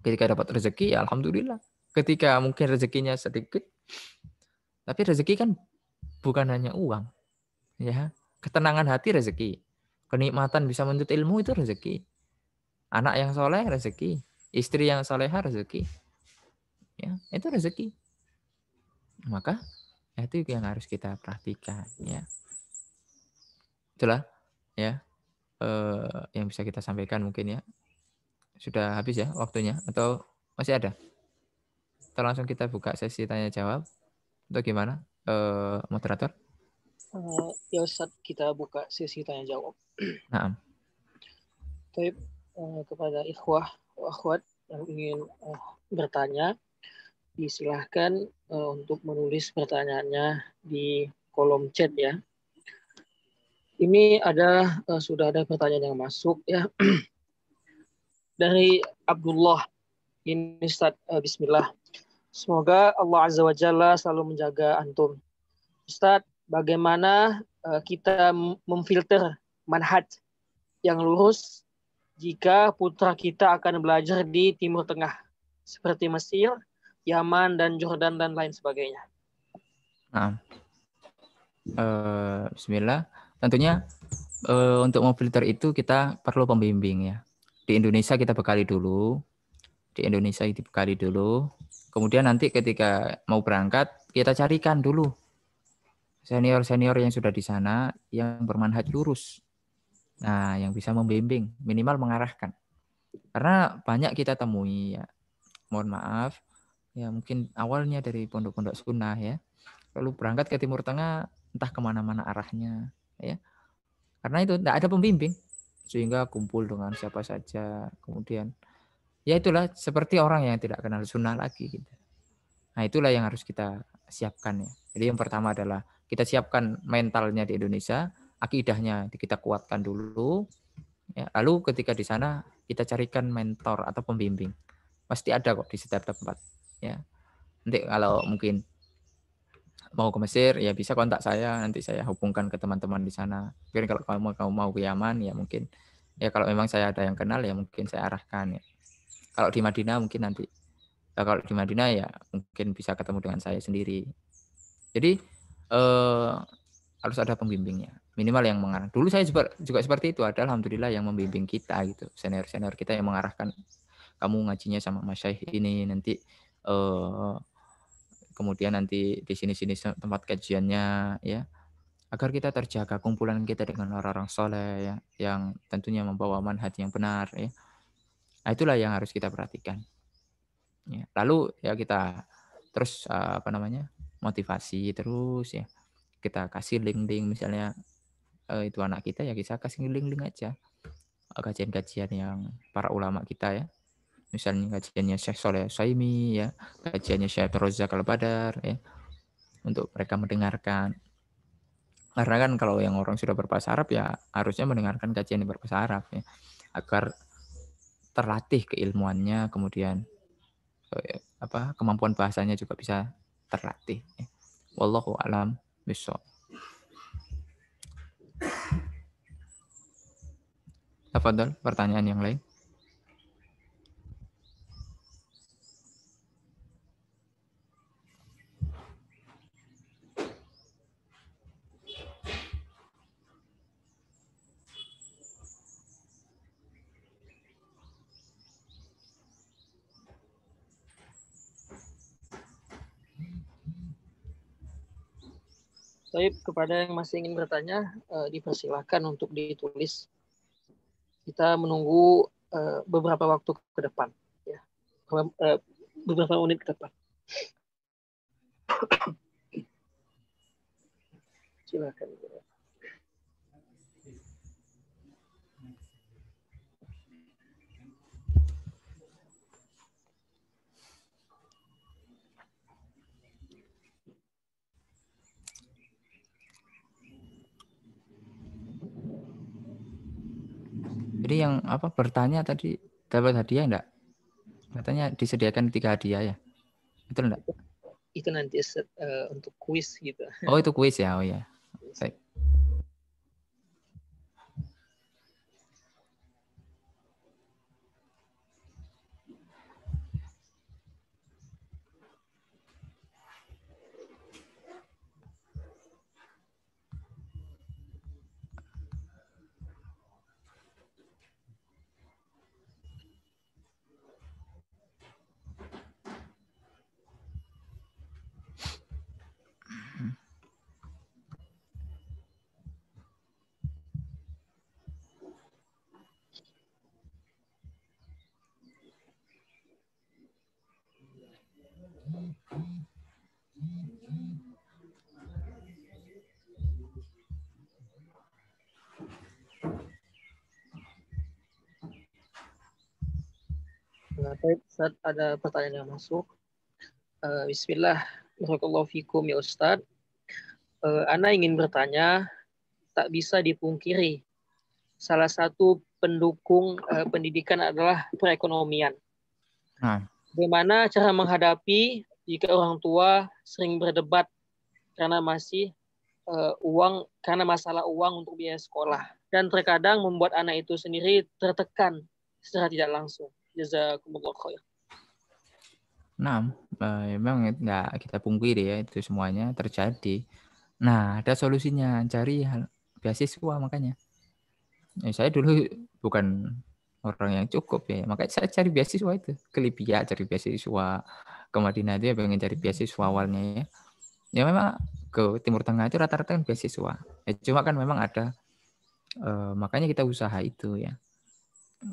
Ketika dapat rezeki, ya alhamdulillah. Ketika mungkin rezekinya sedikit, tapi rezeki kan bukan hanya uang, ya. Ketenangan hati rezeki, kenikmatan bisa menuntut ilmu itu rezeki, anak yang soleh rezeki, istri yang soleha rezeki, ya itu rezeki. Maka itu yang harus kita perhatikan, ya. Itulah, ya, yang bisa kita sampaikan mungkin, ya. Sudah habis ya waktunya atau masih ada? Atau langsung kita buka sesi tanya jawab atau gimana, moderator? Ya Ustaz, kita buka sesi tanya jawab. Nah, Baik, kepada ikhwah wa akhwat yang ingin bertanya, disilahkan untuk menulis pertanyaannya di kolom chat, ya. Ini sudah ada pertanyaan yang masuk, ya. Dari Abdullah. Ini Ustaz, bismillah. Semoga Allah Azza wa Jalla selalu menjaga antum. Ustaz, bagaimana kita memfilter manhaj yang lurus jika putra kita akan belajar di Timur Tengah, seperti Mesir, Yaman, dan Jordan, dan lain sebagainya? nah. Bismillah. Tentunya untuk memfilter itu kita perlu pembimbing, ya. Di Indonesia kita bekali dulu. Kemudian nanti ketika mau berangkat, kita carikan dulu senior-senior yang sudah di sana yang bermanhaj lurus. Nah, yang bisa membimbing, minimal mengarahkan. Karena banyak kita temui, ya. Mohon maaf, ya mungkin awalnya dari pondok-pondok sunnah, ya. Lalu berangkat ke Timur Tengah, entah kemana-mana arahnya, ya. Karena itu tidak ada pembimbing, sehingga kumpul dengan siapa saja. Kemudian, ya itulah seperti orang yang tidak kenal sunnah lagi, gitu. Nah, itulah yang harus kita siapkan, ya. Jadi yang pertama adalah kita siapkan mentalnya di Indonesia, akidahnya kita kuatkan dulu, ya. Lalu ketika di sana kita carikan mentor atau pembimbing. Pasti ada kok di setiap tempat, ya. Nanti kalau mungkin mau ke Mesir, ya bisa kontak saya, nanti saya hubungkan ke teman-teman di sana. Mungkin kalau kamu mau ke Yaman, ya mungkin, ya kalau memang saya ada yang kenal, ya mungkin saya arahkan, ya. Kalau di Madinah mungkin nanti, kalau di Madinah ya mungkin bisa ketemu dengan saya sendiri. Jadi harus ada pembimbingnya, minimal yang mengarah. Dulu saya juga seperti itu, ada alhamdulillah yang membimbing kita gitu, senior-senior kita yang mengarahkan, kamu ngajinya sama masyaikh ini, nanti kemudian nanti di sini-sini tempat kajiannya, ya, agar kita terjaga kumpulan kita dengan orang-orang soleh, ya, yang tentunya membawa manhaj yang benar, ya. Nah, itulah yang harus kita perhatikan, ya. Lalu ya kita terus motivasi terus, ya. Kita kasih link-link, misalnya itu anak kita, ya kita kasih link-link aja kajian-kajian yang para ulama kita, ya. Misalnya kajiannya Syekh Shalih Al-Utsaimin, ya, kajiannya Syekh Abdul Razak Al-Badar, ya. untuk mereka mendengarkan. Karena kan kalau yang orang sudah berbahasa Arab ya harusnya mendengarkan kajian yang berbahasa Arab ya, agar terlatih keilmuannya, kemudian kemampuan bahasanya juga bisa terlatih. Ya. Wallahu a'lam bishawab. Tafadhol, pertanyaan yang lain. Baik, kepada yang masih ingin bertanya, dipersilahkan untuk ditulis. Kita menunggu beberapa waktu ke depan, ya. Beberapa menit ke depan. Silakan. Jadi yang bertanya tadi dapat hadiah enggak? Katanya disediakan 3 hadiah ya. Betul enggak? Itu nanti untuk kuis gitu. Oh, itu kuis ya. Oh ya. Baik. Nah, saat ada pertanyaan yang masuk. Bismillah, barakallahu fikum ya Ustadz. Ana ingin bertanya, tak bisa dipungkiri, salah satu pendukung pendidikan adalah perekonomian. Nah, Bagaimana cara menghadapi jika orang tua sering berdebat karena karena masalah uang untuk biaya sekolah, dan terkadang membuat anak itu sendiri tertekan secara tidak langsung. Jazakumullah khair. nah, memang enggak kita pungkiri ya, itu semuanya terjadi. Nah, ada solusinya, cari beasiswa makanya. Saya dulu bukan orang yang cukup ya, makanya saya cari beasiswa itu. Ke Libya cari beasiswa, ke Madinah itu ya pengen cari beasiswa awalnya ya. Ya memang ke Timur Tengah itu rata-rata kan beasiswa. Ya, cuma kan memang ada, makanya kita usaha itu ya.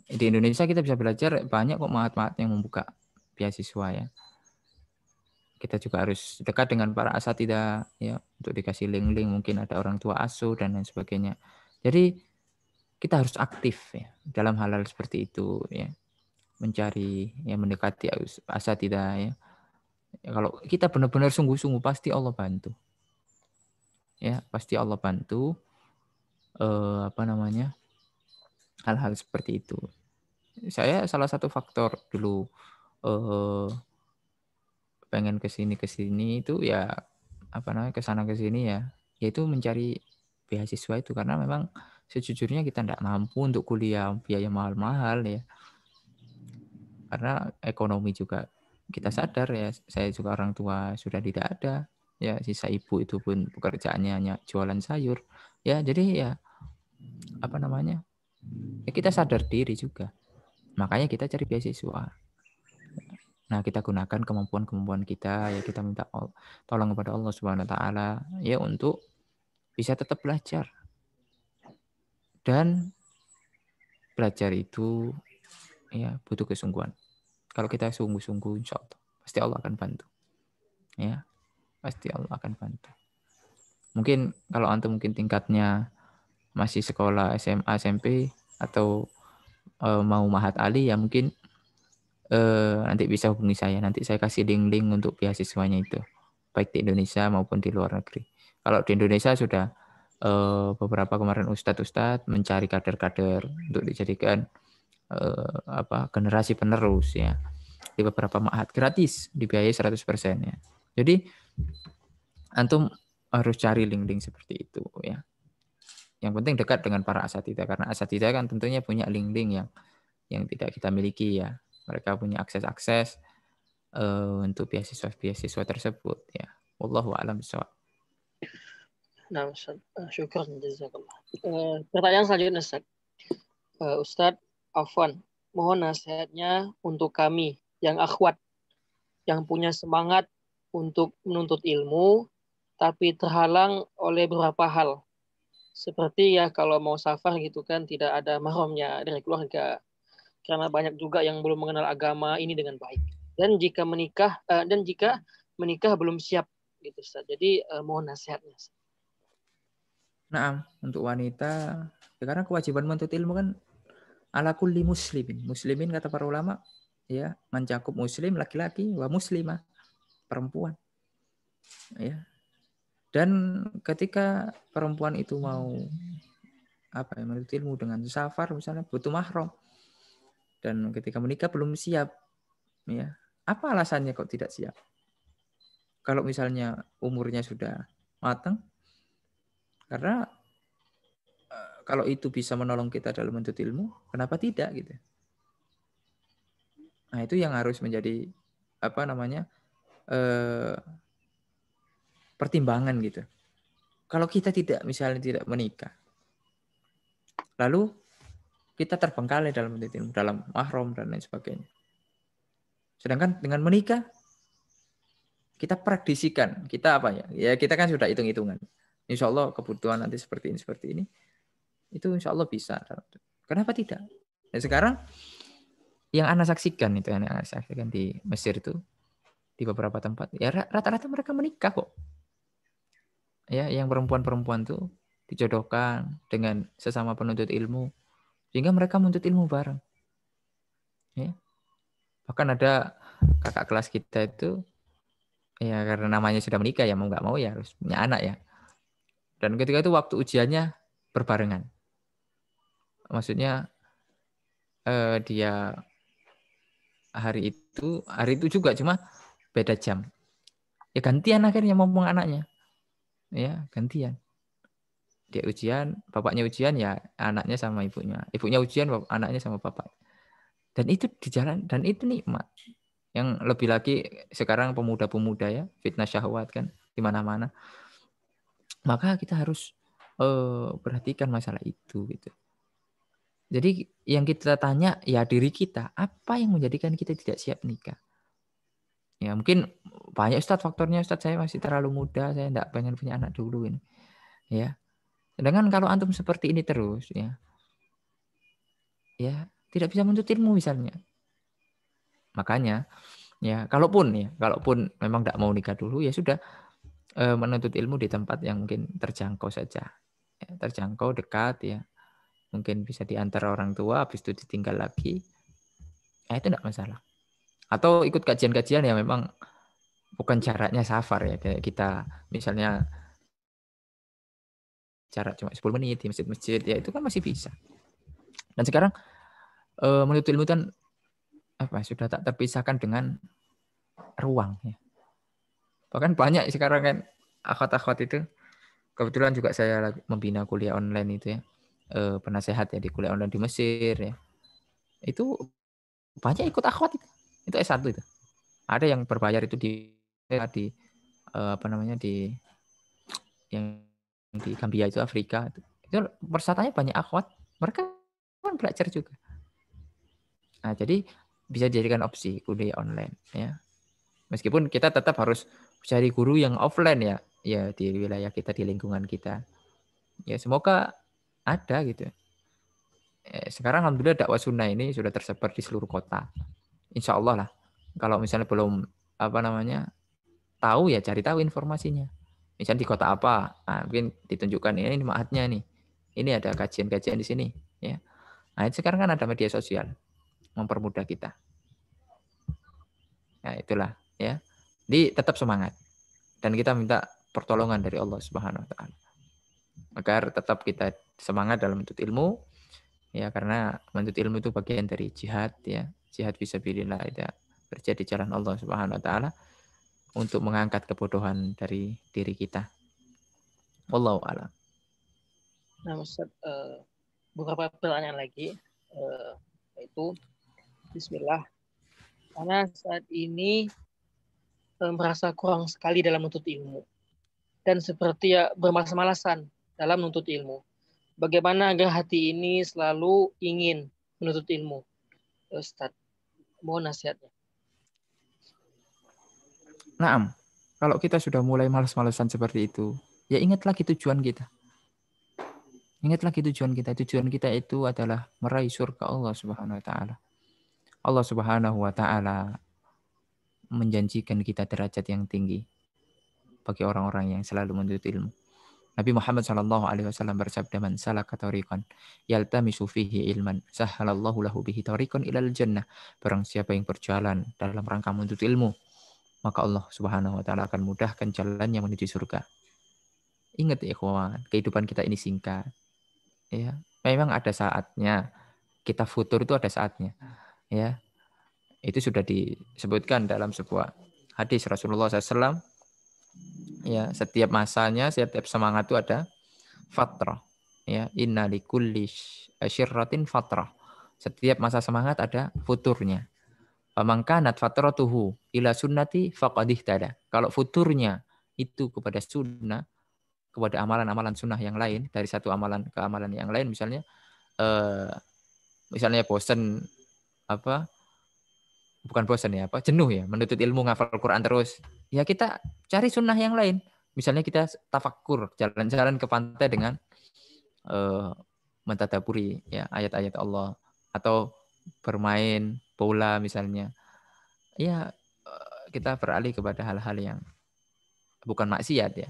Di Indonesia kita bisa belajar banyak kok mahat-mahat yang membuka beasiswa ya. Kita juga harus dekat dengan para asatidzah ya, untuk dikasih link-link, mungkin ada orang tua asuh dan lain sebagainya. Jadi kita harus aktif ya dalam hal-hal seperti itu ya, mencari ya, mendekati asatidzah ya. Ya, kalau kita benar-benar sungguh-sungguh pasti Allah bantu ya, pasti Allah bantu hal-hal seperti itu. Saya salah satu faktor dulu pengen ke sini itu ya ke sana ke sini ya, yaitu mencari beasiswa itu, karena memang sejujurnya kita tidak mampu untuk kuliah biaya mahal-mahal ya, karena ekonomi juga kita sadar ya, saya juga orang tua sudah tidak ada ya, sisa ibu itu pun pekerjaannya hanya jualan sayur ya, jadi ya ya kita sadar diri juga, makanya kita cari beasiswa. Nah, kita gunakan kemampuan-kemampuan kita ya, kita minta tolong kepada Allah Subhanahu wa taala ya untuk bisa tetap belajar. Dan belajar itu ya butuh kesungguhan. Kalau kita sungguh-sungguh, insya Allah pasti Allah akan bantu. Ya, pasti Allah akan bantu. Mungkin kalau antum mungkin tingkatnya masih sekolah SMA, SMP atau mau Mahat Ali ya, mungkin nanti bisa hubungi saya. Nanti saya kasih link-link untuk beasiswanya itu. baik di Indonesia maupun di luar negeri. Kalau di Indonesia sudah beberapa kemarin ustadz mencari kader-kader untuk dijadikan generasi penerus ya di beberapa ma'had gratis, dibiayai 100% ya. Jadi antum harus cari link-link seperti itu ya. Yang penting dekat dengan para asatidzah, karena asatidzah kan tentunya punya link-link yang tidak kita miliki ya. Mereka punya akses-akses untuk beasiswa tersebut ya. Wallahu a'lam bishawab. Nah, Ustaz, syukran jazakallah. Pertanyaan selanjutnya, Ustaz. Ustadz Afwan, mohon nasihatnya untuk kami yang akhwat, yang punya semangat untuk menuntut ilmu, tapi terhalang oleh beberapa hal. Seperti ya kalau mau safar gitu kan, tidak ada mahramnya dari keluarga. Karena banyak juga yang belum mengenal agama ini dengan baik. Dan jika menikah belum siap gitu, Ustaz. Jadi mohon nasihatnya. Nah, untuk wanita, ya karena kewajiban menuntut ilmu kan ala kulli muslimin. Muslimin kata para ulama, ya, mencakup muslim laki-laki wa muslimah perempuan. Ya. Dan ketika perempuan itu mau menuntut ilmu dengan safar misalnya butuh mahram. Dan ketika menikah belum siap, ya. Apa alasannya kok tidak siap? Kalau misalnya umurnya sudah matang, karena kalau itu bisa menolong kita dalam menuntut ilmu, kenapa tidak gitu? Nah, itu yang harus menjadi pertimbangan gitu. Kalau kita misalnya tidak menikah, lalu kita terbengkalai dalam menuntut ilmu, dalam mahram dan lain sebagainya. Sedangkan dengan menikah, kita praktisikan, kita kita kan sudah hitung-hitungan. Insya Allah kebutuhan nanti seperti ini, itu insya Allah bisa. Kenapa tidak? Dan sekarang yang Anda saksikan di Mesir itu, di beberapa tempat, ya rata-rata mereka menikah kok. Ya, yang perempuan-perempuan tuh dijodohkan dengan sesama penuntut ilmu, sehingga mereka menuntut ilmu bareng. Ya. Bahkan ada kakak kelas kita itu, ya karena namanya sudah menikah ya mau nggak mau ya harus punya anak ya. Dan ketika itu waktu ujiannya berbarengan. Maksudnya dia hari itu juga cuma beda jam. Ya gantian akhirnya ngomong anaknya. Ya, gantian. Dia ujian, bapaknya ujian ya anaknya sama ibunya. Ibunya ujian, anaknya sama bapak. Dan itu di jalan, dan itu nikmat. Yang lebih lagi sekarang pemuda-pemuda ya, fitnah syahwat kan di mana-mana. Maka kita harus perhatikan masalah itu gitu. Jadi yang kita tanya ya diri kita, apa yang menjadikan kita tidak siap nikah? Ya mungkin banyak faktornya saya masih terlalu muda, saya tidak pengen punya anak dulu ini. Ya. Sedangkan kalau antum seperti ini terus ya tidak bisa menuntut ilmu misalnya. Makanya ya kalaupun memang tidak mau nikah dulu ya sudah menuntut ilmu di tempat yang mungkin terjangkau saja. Ya, terjangkau dekat ya. Mungkin bisa diantar orang tua, habis itu ditinggal lagi. Ya itu tidak masalah. Atau ikut kajian-kajian ya memang bukan jaraknya safar ya. Kayak kita misalnya jarak cuma 10 menit di masjid-masjid, ya itu kan masih bisa. Dan sekarang menuntut ilmu kan sudah tak terpisahkan dengan ruang. Ya. Bahkan banyak sekarang kan akhwat-akhwat itu, kebetulan juga saya lagi membina kuliah online itu ya, penasehat ya di kuliah online di Mesir ya. Itu banyak ikut akhwat itu S1 itu. Ada yang berbayar itu di yang di Gambia itu Afrika. Itu persatanya banyak akhwat. Mereka kan belajar juga. Nah, jadi bisa dijadikan opsi kuliah online ya. Meskipun kita tetap harus cari guru yang offline ya. Ya di wilayah kita, di lingkungan kita. Ya semoga ada gitu. Sekarang alhamdulillah dakwah sunnah ini sudah tersebar di seluruh kota. Insya Allah lah. Kalau misalnya belum tahu ya cari tahu informasinya. Misalnya di kota apa, mungkin ditunjukkan ini ma'hadnya nih. Ini ada kajian-kajian di sini. Ya. Nah sekarang kan ada media sosial mempermudah kita. Nah itulah ya. Jadi tetap semangat. dan kita minta pertolongan dari Allah Subhanahu wa taala. Agar tetap kita semangat dalam menuntut ilmu, ya, karena menuntut ilmu itu bagian dari jihad, ya. Jihad fisabilillah, ya, kerja di jalan Allah Subhanahu wa taala untuk mengangkat kebodohan dari diri kita. Wallahu a'lam. Nah, Ustaz, beberapa pertanyaan lagi, yaitu Bismillah. Karena saat ini merasa kurang sekali dalam menuntut ilmu dan seperti ya bermalas-malasan dalam menuntut ilmu. Bagaimana agar hati ini selalu ingin menuntut ilmu? Ustaz, mohon nasihatnya. Naam, kalau kita sudah mulai malas-malasan seperti itu, ya ingat lagi tujuan kita. Ingat lagi tujuan kita. Tujuan kita itu adalah meraih surga Allah Subhanahu wa taala. Allah Subhanahu wa taala menjanjikan kita derajat yang tinggi bagi orang-orang yang selalu menuntut ilmu. Nabi Muhammad SAW bersabda, "Man salaka tariqan yaltamisu fihi ilman, sahhalallahu lahu bihi tariqan ilal jannah." Barang siapa yang berjalan dalam rangka menuntut ilmu, maka Allah Subhanahu wa taala akan mudahkan jalannya menuju surga. Ingat ya ikhwan, kehidupan kita ini singkat. Ya, memang ada saatnya kita futur, itu ada saatnya. Ya, itu sudah disebutkan dalam sebuah hadis Rasulullah SAW. Ya, setiap masanya, setiap semangat itu ada fatrah. Ya, inna likulli syirratin fatrah. Setiap masa semangat ada futurnya. Faman kanat fatratuhu ila sunnati faqad ihtada. Kalau futurnya itu kepada sunnah, kepada amalan-amalan sunnah yang lain, dari satu amalan ke amalan yang lain, misalnya bosan apa, bukan bosan ya, apa, jenuh ya menuntut ilmu, ngafal Quran terus, ya kita cari sunnah yang lain. Misalnya kita tafakkur, jalan-jalan ke pantai dengan mentadaburi ya ayat-ayat Allah, atau bermain bola misalnya. Ya, kita beralih kepada hal-hal yang bukan maksiat ya.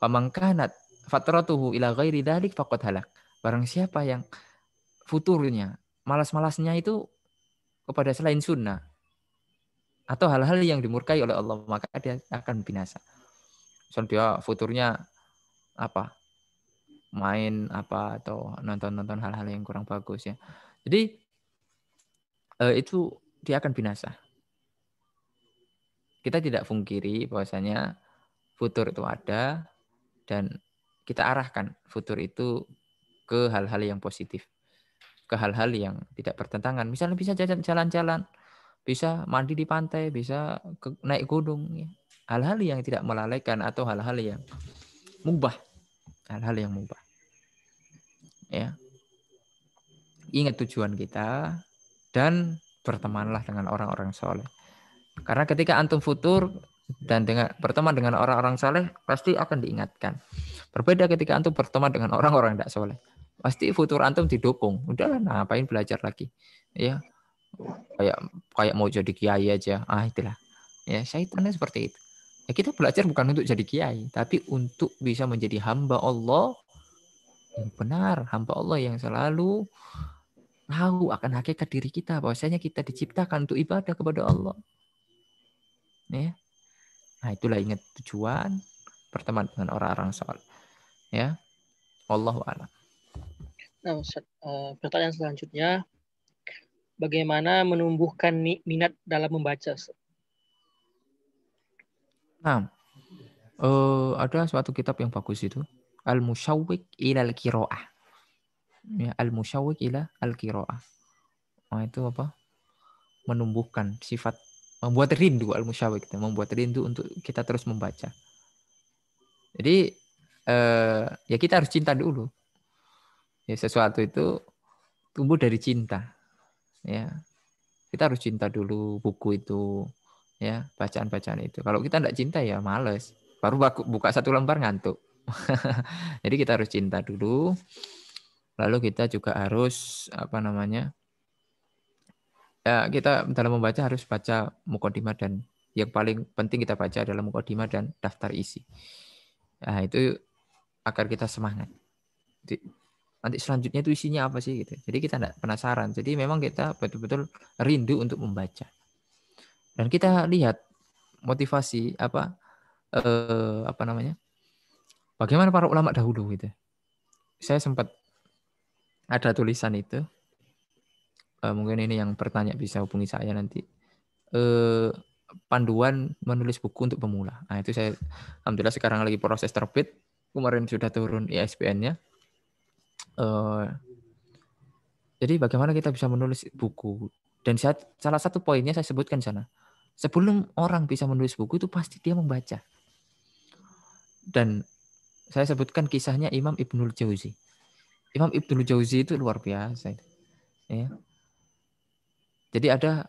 Faman kanat fatratuhu ila ghairi dzalik faqad halak. Barang siapa yang futurnya, malas-malasnya itu kepada selain sunnah atau hal-hal yang dimurkai oleh Allah, maka dia akan binasa. Misal dia futurnya apa? Main apa, atau nonton-nonton hal-hal yang kurang bagus ya. Jadi itu dia akan binasa. Kita tidak pungkiri bahwasanya futur itu ada, dan kita arahkan futur itu ke hal-hal yang positif, ke hal-hal yang tidak bertentangan. Misalnya bisa jalan-jalan, bisa mandi di pantai, bisa naik gunung. Ya. Hal-hal yang tidak melalaikan atau hal-hal yang mubah. Hal-hal yang mubah. Ya. Ingat tujuan kita dan bertemanlah dengan orang-orang soleh. Karena ketika antum futur dan berteman dengan orang-orang soleh, pasti akan diingatkan. Berbeda ketika antum berteman dengan orang-orang tidak soleh. Pasti futur antum didukung. Udahlah, ngapain belajar lagi? Ya, kayak mau jadi kiai aja. Itulah. Ya, syaitannya seperti itu. Ya, kita belajar bukan untuk jadi kiai, tapi untuk bisa menjadi hamba Allah yang benar, hamba Allah yang selalu tahu akan hakikat diri kita, bahwasanya kita diciptakan untuk ibadah kepada Allah. Ya. Nah, itulah ingat tujuan berteman dengan orang-orang soleh. Ya. Wallahu a'lam. Nah, Ustaz, pertanyaan selanjutnya, bagaimana menumbuhkan minat dalam membaca? Nah, ada suatu kitab yang bagus itu, Al-Musyawwiq ilal Qiraah. Ya, Al-Musyawwiq ila al-Qiraah. Nah, itu apa? Menumbuhkan sifat, membuat rindu, Al-Musyawwiq itu membuat rindu untuk kita terus membaca. Jadi ya kita harus cinta dulu. Ya, sesuatu itu tumbuh dari cinta. Ya. Kita harus cinta dulu buku itu, ya, bacaan-bacaan itu. Kalau kita tidak cinta ya males. Baru buka satu lembar ngantuk. Jadi kita harus cinta dulu. Lalu kita juga harus ya, kita dalam membaca harus baca mukadimah, dan yang paling penting kita baca adalah mukadimah dan daftar isi. Nah, itu agar kita semangat. Nanti selanjutnya itu isinya apa sih gitu. Jadi kita tidak penasaran. Jadi memang kita betul-betul rindu untuk membaca. Dan kita lihat motivasi apa namanya? Bagaimana para ulama dahulu gitu. Saya sempat ada tulisan itu. Mungkin ini yang bertanya bisa hubungi saya nanti. Panduan menulis buku untuk pemula. Nah, itu saya alhamdulillah sekarang lagi proses terbit. Kemarin sudah turun ISBN-nya. Jadi bagaimana kita bisa menulis buku? Dan salah satu poinnya saya sebutkan di sana. Sebelum orang bisa menulis buku itu pasti dia membaca. Dan saya sebutkan kisahnya Imam Ibnul Jauzi. Imam Ibnul Jauzi itu luar biasa. Ya. Jadi ada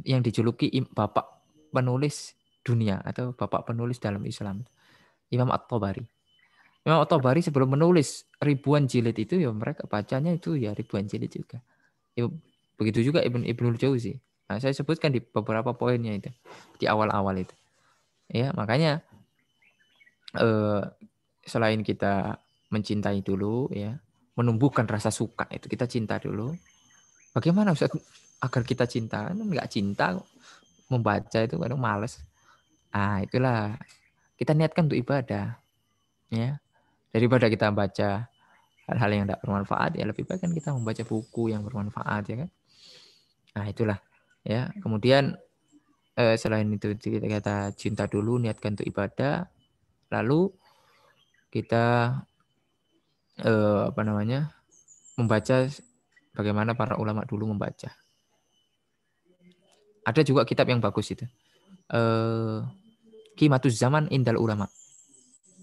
yang dijuluki bapak penulis dunia atau bapak penulis dalam Islam. Imam At-Tabari. Imam At-Tabari sebelum menulis ribuan jilid itu ya mereka bacanya itu ya ribuan jilid juga. Ya, begitu juga Ibnul Jauzi. Nah, saya sebutkan di beberapa poinnya itu di awal-awal itu. Ya, makanya selain kita mencintai dulu ya, menumbuhkan rasa suka itu kita cinta dulu. Bagaimana Ustaz agar kita cinta? Enggak cinta membaca itu kadang males. Ah, itulah kita niatkan untuk ibadah ya. Daripada kita baca hal-hal yang tidak bermanfaat ya lebih baik kan kita membaca buku yang bermanfaat ya kan. Nah, itulah ya. Kemudian selain itu kita cinta dulu, niatkan untuk ibadah, lalu kita apa namanya membaca bagaimana para ulama dulu membaca. Ada juga kitab yang bagus itu. Qimatuz Zaman Indal Ulama.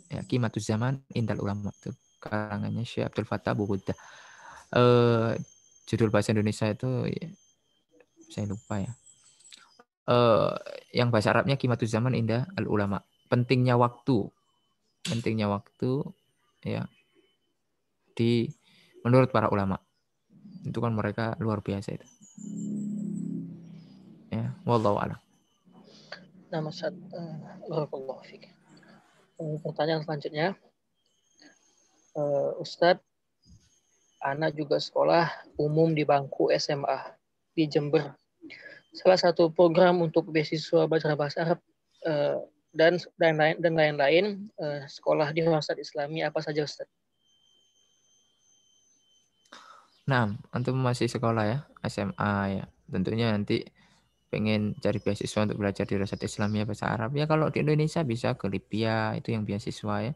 Ya, Qimatuz Zaman Indal Ulama itu karangannya Syekh Abdul Fattah Buhuda. Judul bahasa Indonesia itu ya, saya lupa ya. Yang bahasa Arabnya Qimatuz Zaman Inda Al Ulama. Pentingnya waktu ya menurut para ulama. Itu kan mereka luar biasa itu. Ya, wallahu a'lam. Nah, Ustaz, barakallahu fiik. Pertanyaan selanjutnya, Ustadz, anak juga sekolah umum di bangku SMA di Jember. Salah satu program untuk beasiswa belajar bahasa Arab dan lain-lain sekolah di Universitas Islami apa saja, Ustaz? Nah, antum masih sekolah ya, SMA ya. Tentunya nanti pengen cari beasiswa untuk belajar di Universitas Islamiyah bahasa Arab ya. Kalau di Indonesia bisa ke Libya, itu yang beasiswa ya.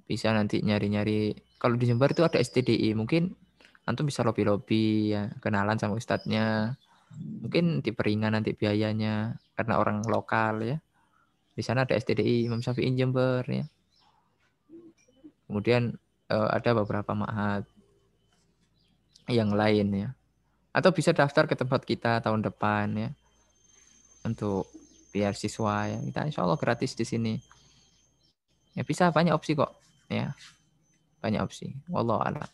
Bisa nanti nyari-nyari. Kalau di Jember itu ada STDI, mungkin antum bisa lobby-lobby ya, kenalan sama ustadznya. Mungkin diperingan nanti biayanya karena orang lokal ya. Di sana ada STDI Imam Syafi'i Jember ya. Kemudian ada beberapa ma'had yang lain ya. Atau bisa daftar ke tempat kita tahun depan ya. Untuk biar siswa ya. Kita insya Allah gratis di sini. Ya bisa banyak opsi kok ya. Banyak opsi. Wallahu a'lam.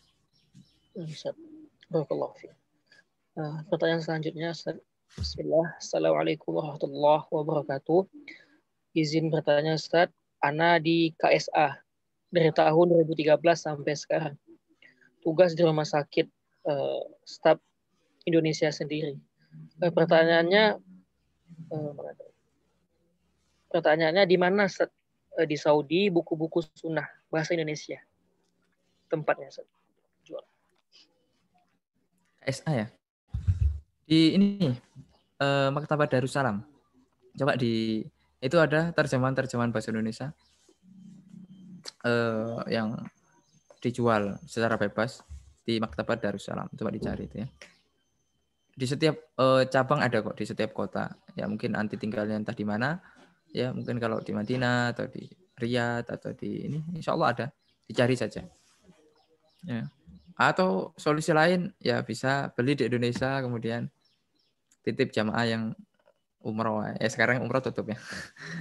Pertanyaan selanjutnya, Bismillah. Assalamualaikum warahmatullahi wabarakatuh. Izin bertanya, Ustaz. Ana di KSA dari tahun 2013 sampai sekarang. Tugas di rumah sakit staf Indonesia sendiri. Pertanyaannya di mana, Ustaz? Di Saudi buku-buku sunnah bahasa Indonesia. Tempatnya, Ustaz. KSA ya. Di ini Maktabat Darussalam. Coba itu ada terjemahan bahasa Indonesia yang dijual secara bebas di Maktabat Darussalam. Coba dicari itu ya. Di setiap cabang ada kok, di setiap kota. Ya mungkin nanti tinggalnya entah di mana. Ya mungkin kalau di Madinah atau di Riyadh atau di ini, insya Allah ada. Dicari saja. Ya. Atau solusi lain ya bisa beli di Indonesia kemudian titip jamaah yang umroh. Sekarang umroh tutup ya.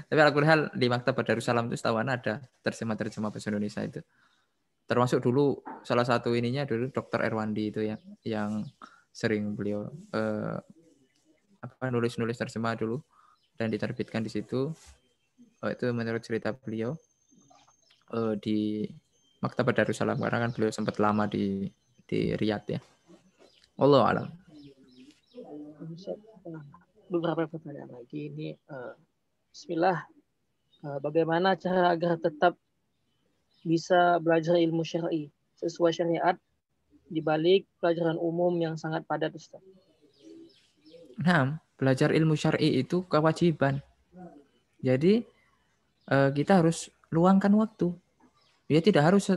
Tapi alhamdulillah di Maktabat Darussalam itu setahu ada terjemah bahasa Indonesia itu. Termasuk dulu salah satu ininya dulu Dr. Erwandi itu ya yang sering beliau nulis terjemah dulu dan diterbitkan di situ. Itu menurut cerita beliau di Maktabat Darussalam karena kan beliau sempat lama di Riyadh ya. Wallahu a'lam. beberapa pertanyaan lagi ini. Bismillah. Bagaimana cara agar tetap bisa belajar ilmu syar'i sesuai syariat di balik pelajaran umum yang sangat padat, Ustaz? Nah, belajar ilmu syar'i itu kewajiban. Jadi kita harus luangkan waktu. Ya tidak harus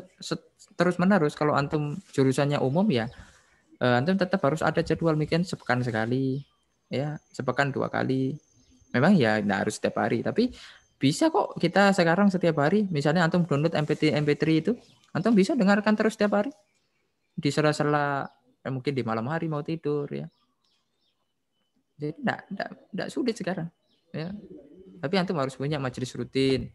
terus-menerus. Kalau antum jurusannya umum ya, antum tetap harus ada jadwal, mungkin sepekan sekali, ya sepekan 2 kali. Memang ya tidak harus setiap hari, tapi bisa kok kita sekarang setiap hari. Misalnya antum download MP3 itu, antum bisa dengarkan terus setiap hari di sela-sela mungkin di malam hari mau tidur ya. Jadi tidak sulit sekarang. Ya. Tapi antum harus punya majelis rutin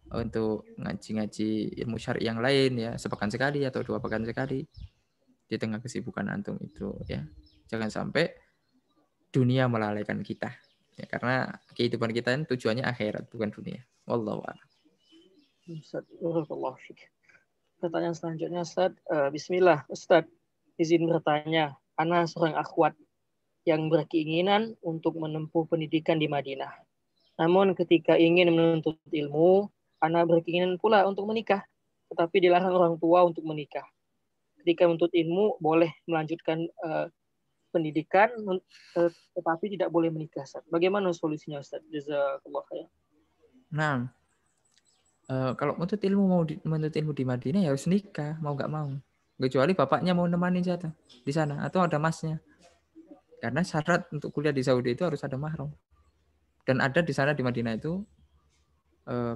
untuk ngaji-ngaji ilmu syar'i yang lain ya, sepekan sekali atau 2 pekan sekali di tengah kesibukan antum itu ya. Jangan sampai dunia melalaikan kita. Ya, karena kehidupan kita ini tujuannya akhirat bukan dunia. Wallahu a'lam. Ustaz, barakallahu fiik. Pertanyaan selanjutnya, Ustaz. Bismillah, Ustaz. Izin bertanya. Ana seorang akhwat yang berkeinginan untuk menempuh pendidikan di Madinah. Namun ketika ingin menuntut ilmu, Ana berkeinginan pula untuk menikah, tetapi dilarang orang tua untuk menikah. Ketika menuntut ilmu, boleh melanjutkan pendidikan, tetapi tidak boleh menikah, Ustaz. Bagaimana solusinya, Ustaz? Jazakallah khair. Nah, kalau menuntut ilmu di Madinah ya harus nikah, mau nggak mau. Kecuali bapaknya mau nemani jatuh di sana atau ada masnya. Karena syarat untuk kuliah di Saudi itu harus ada mahram. Dan ada di sana di Madinah itu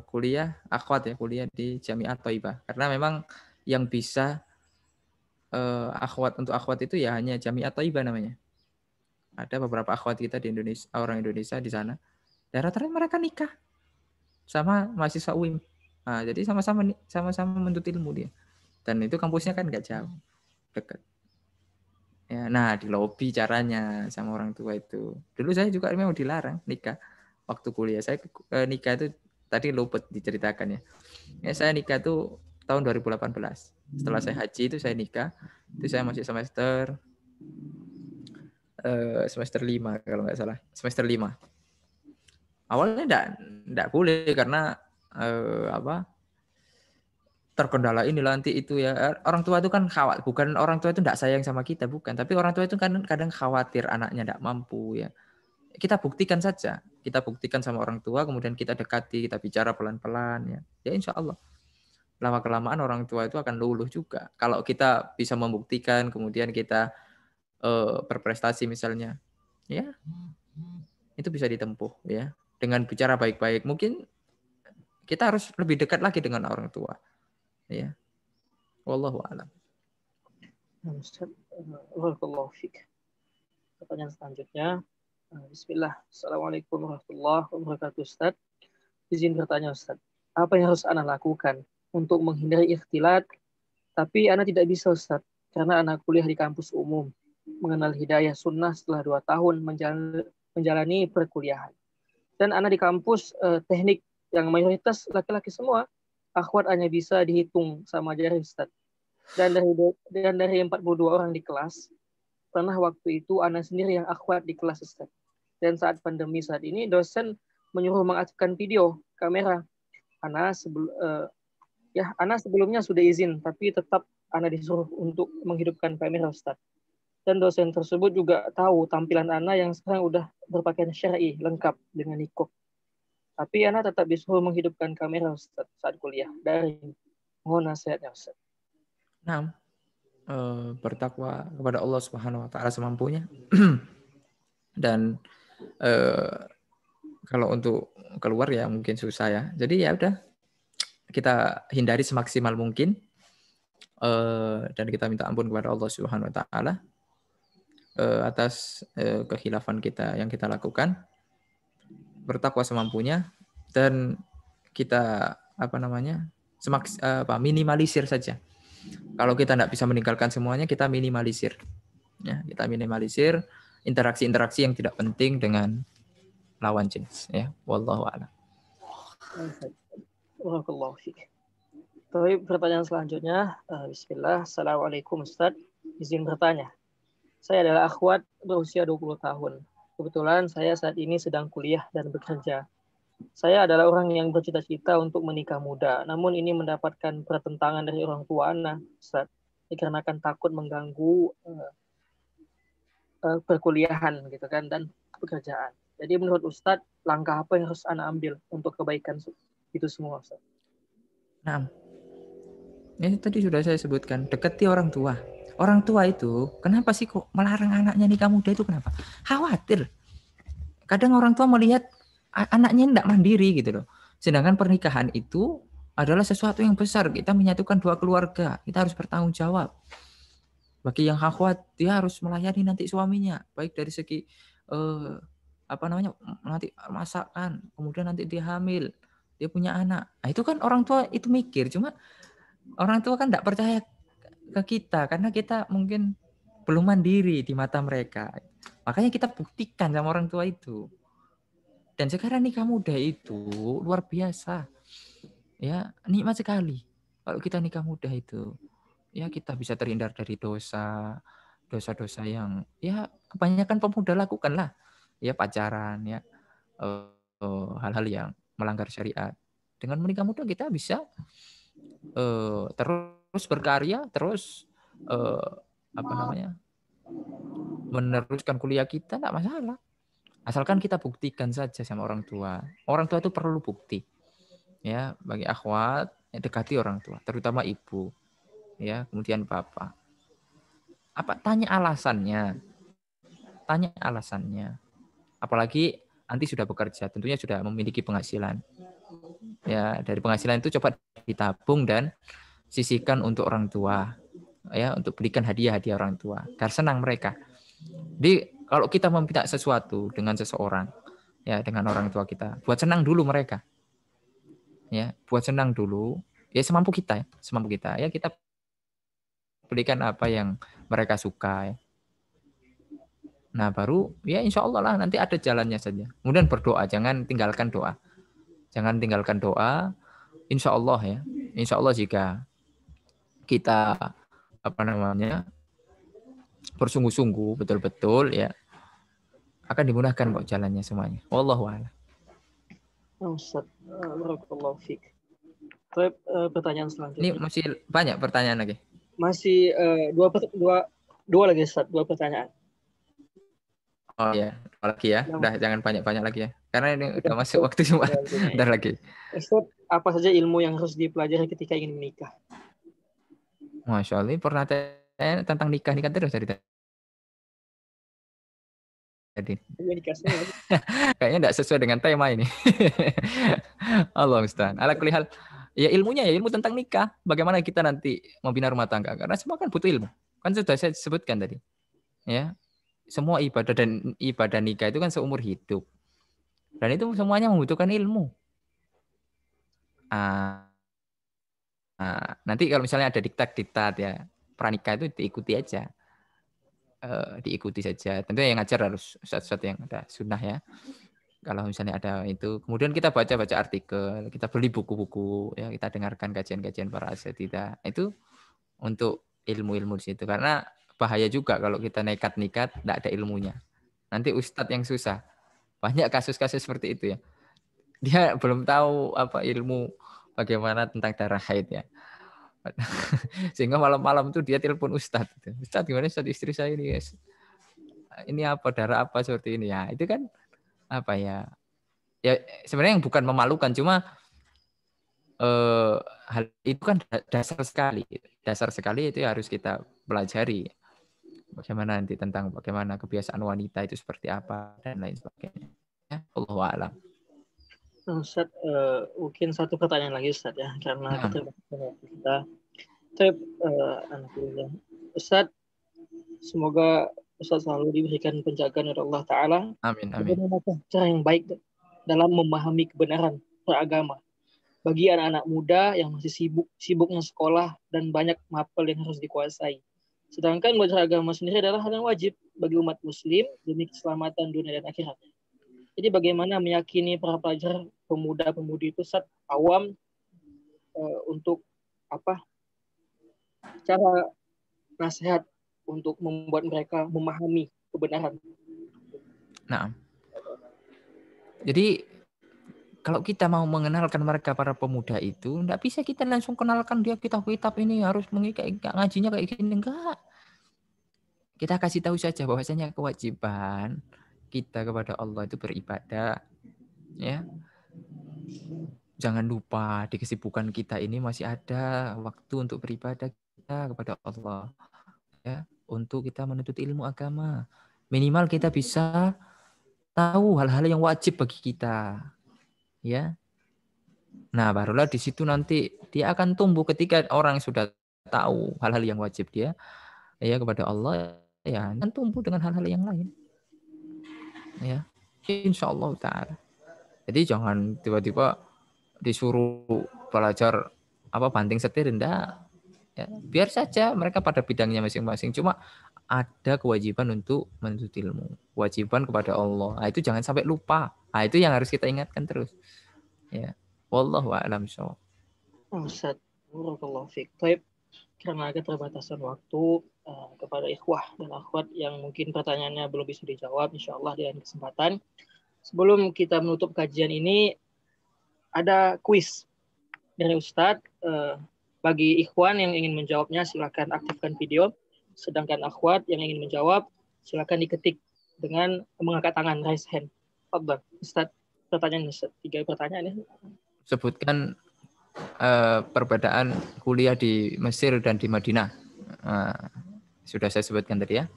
kuliah akhwat ya, kuliah di Jami'ah Thaibah. Karena memang yang bisa untuk akhwat itu ya hanya Jami'ah Thaibah namanya. Ada beberapa akhwat kita di Indonesia, orang Indonesia di sana. Dan rata-rata mereka nikah sama mahasiswa UIM. Nah, jadi sama-sama menuntut ilmu dia. Dan itu kampusnya kan nggak jauh, dekat. Ya, nah di lobi caranya sama orang tua itu. Dulu saya juga memang dilarang nikah waktu kuliah. Saya nikah itu tadi luput diceritakan ya. Ya saya nikah itu tahun 2018. Setelah saya haji itu saya nikah. Itu saya masih semester 5 kalau nggak salah. Semester 5. Awalnya enggak boleh karena terkendala ini nanti itu ya. Orang tua itu kan khawatir, bukan orang tua itu enggak sayang sama kita, bukan. Tapi orang tua itu kan kadang khawatir anaknya enggak mampu ya. Kita buktikan saja. Kita buktikan sama orang tua, kemudian kita dekati, kita bicara pelan-pelan ya. Ya insya Allah. Lama-kelamaan orang tua itu akan luluh juga. Kalau kita bisa membuktikan, kemudian kita berprestasi misalnya, ya itu bisa ditempuh ya. Dengan bicara baik-baik. Mungkin kita harus lebih dekat lagi dengan orang tua. Ya. Wallahu a'lam. Barakallahu fiik. Pertanyaan selanjutnya. Bismillah. Assalamualaikum warahmatullahi wabarakatuh, Ustaz. Izin bertanya, Ustaz. Apa yang harus Ana lakukan untuk menghindari ikhtilat? Tapi Ana tidak bisa, Ustaz. Karena Ana kuliah di kampus umum. Mengenal hidayah sunnah setelah 2 tahun menjalani perkuliahan. Dan Ana di kampus teknik yang mayoritas laki-laki semua. Akhwat hanya bisa dihitung sama jari, Ustaz. Dan dari 42 orang di kelas, pernah waktu itu Ana sendiri yang akhwat di kelas, Ustaz. Dan saat pandemi saat ini, dosen menyuruh mengaktifkan video kamera. Ana sebelumnya sudah izin, tapi tetap Ana disuruh untuk menghidupkan kamera, Ustaz. Dan dosen tersebut juga tahu tampilan Ana yang sekarang udah berpakaian syar'i lengkap dengan niqab. Tapi Ana tetap disuruh menghidupkan kamera, Ustaz, saat kuliah daring. Mohon nasihatnya, Ustaz. Nah, bertakwa kepada Allah Subhanahu wa taala semampunya. Dan kalau untuk keluar ya mungkin susah ya. Jadi ya udah kita hindari semaksimal mungkin dan kita minta ampun kepada Allah Subhanahu wa taala atas kekhilafan kita yang kita lakukan. Bertakwa semampunya dan kita minimalisir saja. Kalau kita tidak bisa meninggalkan semuanya, kita minimalisir. Ya, kita minimalisir interaksi-interaksi yang tidak penting dengan lawan jenis. Ya, wallahu a'lam. Barakallahu fiik. Tapi pertanyaan selanjutnya, Bismillah. Assalamualaikum, Ustaz. Izin bertanya. Saya adalah akhwat berusia 20 tahun. kebetulan saya saat ini sedang kuliah dan bekerja. Saya adalah orang yang bercita-cita untuk menikah muda, namun ini mendapatkan pertentangan dari orang tua anak, Ustaz. Dikarenakan takut mengganggu perkuliahan gitu kan dan pekerjaan. Jadi menurut Ustadz, langkah apa yang harus Anda ambil untuk kebaikan itu semua, Ustadz? Nah, ini tadi sudah saya sebutkan, dekati orang tua. Orang tua itu, kenapa sih kok melarang anaknya nikah muda itu kenapa? Khawatir. Kadang orang tua melihat anaknya tidak mandiri gitu loh. Sedangkan pernikahan itu adalah sesuatu yang besar. Kita menyatukan dua keluarga. Kita harus bertanggung jawab. Bagi yang akhwat, dia harus melayani nanti suaminya, baik dari segi nanti masakan, kemudian nanti dia hamil, dia punya anak. Nah, itu kan orang tua itu mikir, cuma orang tua kan tidak percaya ke kita karena kita mungkin belum mandiri di mata mereka. Makanya kita buktikan sama orang tua itu. Dan sekarang nikah muda itu luar biasa. Ya, nikmat sekali. Kalau kita nikah muda itu, ya kita bisa terhindar dari dosa-dosa yang ya kebanyakan pemuda lakukan lah. Ya pacaran, ya hal-hal yang melanggar syariat. Dengan menikah muda kita bisa terus berkarya, terus meneruskan kuliah kita, tidak masalah. Asalkan kita buktikan saja sama orang tua. Orang tua itu perlu bukti. Ya, bagi akhwat, dekati orang tua, terutama ibu. Ya, kemudian bapak. Tanya alasannya. Tanya alasannya. Apalagi nanti sudah bekerja, tentunya sudah memiliki penghasilan. Ya, dari penghasilan itu coba ditabung dan sisihkan untuk orang tua. Ya, untuk berikan hadiah-hadiah orang tua. Agar senang mereka. Jadi kalau kita meminta sesuatu dengan seseorang, ya dengan orang tua kita, buat senang dulu mereka. Ya, buat senang dulu. Ya semampu kita, ya kita berikan apa yang mereka suka. Ya. Nah baru ya insya Allah lah nanti ada jalannya saja. Kemudian berdoa, jangan tinggalkan doa. Jangan tinggalkan doa. Insya Allah ya. Insya Allah jika kita bersungguh-sungguh betul-betul ya akan dimudahkan kok jalannya semuanya. Wallahu a'lam. Ustaz, barakallahu fiik. Pertanyaan Ini selanjutnya. masih banyak pertanyaan lagi. Masih dua lagi, Ustaz, dua pertanyaan. Oh ya, lagi ya. Udah jangan banyak-banyak lagi ya. Karena ini udah masuk waktu Jumat. Bentar lagi. Ustaz, apa saja ilmu yang harus dipelajari ketika ingin menikah? Masya Allah, ini pernah tanya tentang nikah terus dari tadi. Kayaknya tidak sesuai dengan tema ini. Allah Ustaz. Ala kulli hal. Ya ilmunya ya ilmu tentang nikah. Bagaimana kita nanti membina rumah tangga. Karena semua kan butuh ilmu. Kan sudah saya sebutkan tadi. Ya. Semua ibadah nikah itu kan seumur hidup. Dan itu semuanya membutuhkan ilmu. Nanti kalau misalnya ada diktat ya. Pranikah itu diikuti aja. Diikuti saja. Tentunya yang ngajar harus ustadz-ustadz yang ada sunnah ya. Kalau misalnya ada itu, kemudian kita baca artikel, kita beli buku-buku, ya kita dengarkan kajian-kajian para asatidz. Itu untuk ilmu-ilmu di situ. Karena bahaya juga kalau kita nekat-nekat, tidak ada ilmunya. Nanti ustadz yang susah. Banyak kasus-kasus seperti itu ya. Dia belum tahu apa ilmu bagaimana tentang darah haid ya. Sehingga malam-malam itu dia telepon ustadz. Ustadz gimana ustadz istri saya ini guys? Ini apa darah apa seperti ini ya? Itu kan apa ya? Ya sebenarnya yang bukan memalukan, cuma hal itu kan dasar sekali itu harus kita pelajari bagaimana nanti tentang bagaimana kebiasaan wanita itu seperti apa dan lain sebagainya. Ya, Allahu a'lam. Ustaz, mungkin satu pertanyaan lagi Ustaz ya, karena keterbatasan kita. Ustaz, semoga Ustaz selalu diberikan penjagaan oleh Allah Ta'ala. Amin. Bagaimanakah cara yang baik dalam memahami kebenaran beragama bagi anak-anak muda yang masih sibuknya sekolah dan banyak mapel yang harus dikuasai. Sedangkan belajar agama sendiri adalah hal yang wajib bagi umat muslim demi keselamatan dunia dan akhirat. Jadi bagaimana meyakini para pelajar pemuda-pemudi itu awam untuk cara nasihat untuk membuat mereka memahami kebenaran. Nah, jadi kalau kita mau mengenalkan mereka para pemuda itu, enggak bisa kita langsung kenalkan dia kitab-kitab ini harus ngajinya kayak gini, enggak. Kita kasih tahu saja bahwasanya kewajiban kita kepada Allah itu beribadah, ya. Jangan lupa di kesibukan kita ini masih ada waktu untuk beribadah kita kepada Allah, ya, untuk kita menuntut ilmu agama. Minimal kita bisa tahu hal-hal yang wajib bagi kita, ya. Nah, barulah di situ nanti dia akan tumbuh ketika orang sudah tahu hal-hal yang wajib dia, ya, kepada Allah, ya, akan tumbuh dengan hal-hal yang lain, ya. Insya Allah Ta'ala. Jadi jangan tiba-tiba disuruh belajar banting setir, enggak. Ya, biar saja mereka pada bidangnya masing-masing. Cuma ada kewajiban untuk menuntut ilmu, kewajiban kepada Allah. Nah, itu jangan sampai lupa. Nah, itu yang harus kita ingatkan terus. Ya, wallahu a'lam bishawab. Ustaz, barakallahu fiik. Baik, karena keterbatasan waktu kepada ikhwah dan akhwat yang mungkin pertanyaannya belum bisa dijawab, insya Allah di lain kesempatan. Sebelum kita menutup kajian ini, ada kuis dari Ustadz. Bagi ikhwan yang ingin menjawabnya, silakan aktifkan video. Sedangkan akhwat yang ingin menjawab, silakan diketik dengan mengangkat tangan, raise hand. Fadhal, Ustadz, pertanyaan Ustadz. 3 pertanyaan ya. Sebutkan perbedaan kuliah di Mesir dan di Madinah. Sudah saya sebutkan tadi, ya.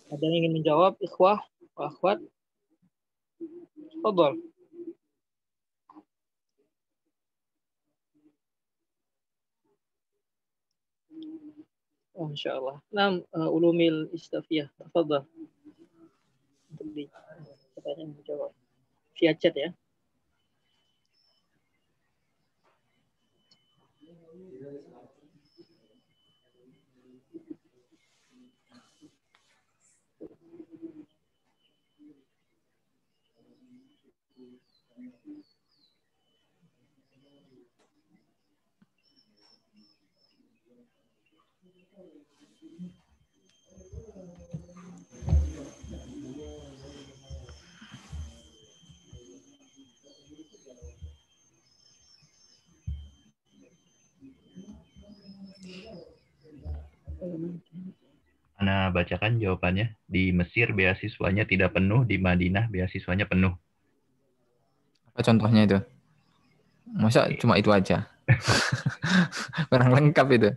Ada yang ingin menjawab, ikhwah, akhwat? Fadhal. Oh, insya Allah. Ulumil istafiyah. Tafadhal. Untuk di pertanyaan menjawab. Via chat ya. Ana bacakan jawabannya. Di Mesir beasiswanya tidak penuh, di Madinah beasiswanya penuh. Apa contohnya itu? Masa cuma itu aja? Kurang lengkap itu.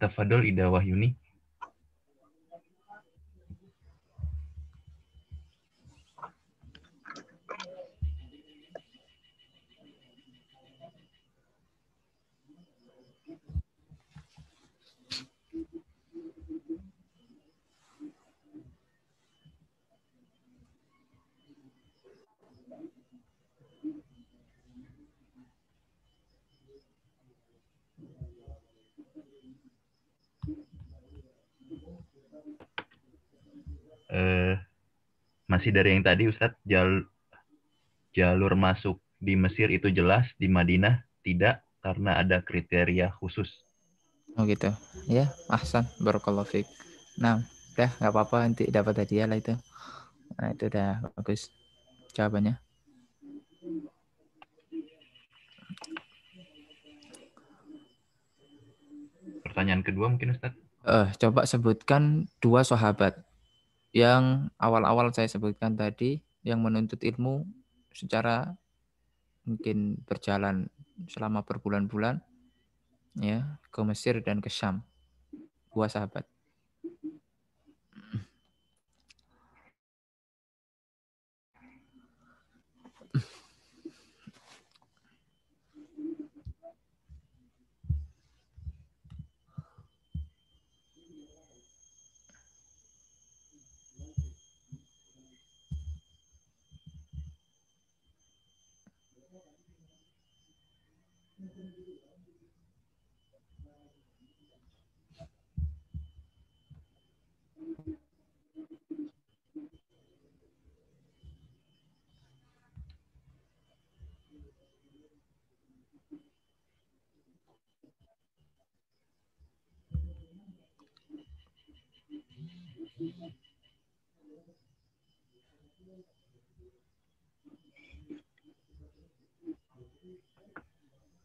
Tafadol Ida Wahyuni. Masih dari yang tadi Ustadz, jalur masuk di Mesir itu jelas, di Madinah tidak karena ada kriteria khusus. Oh gitu. Ya, ahsan, barakallahu fiik. Nah, udah nggak apa-apa, nanti dapat hadiah lah itu. Nah, itu udah bagus jawabannya. Pertanyaan kedua mungkin Ustadz. Coba sebutkan 2 sahabat yang awal-awal saya sebutkan tadi yang menuntut ilmu secara mungkin berjalan selama berbulan-bulan ya ke Mesir dan ke Syam. Dua sahabat.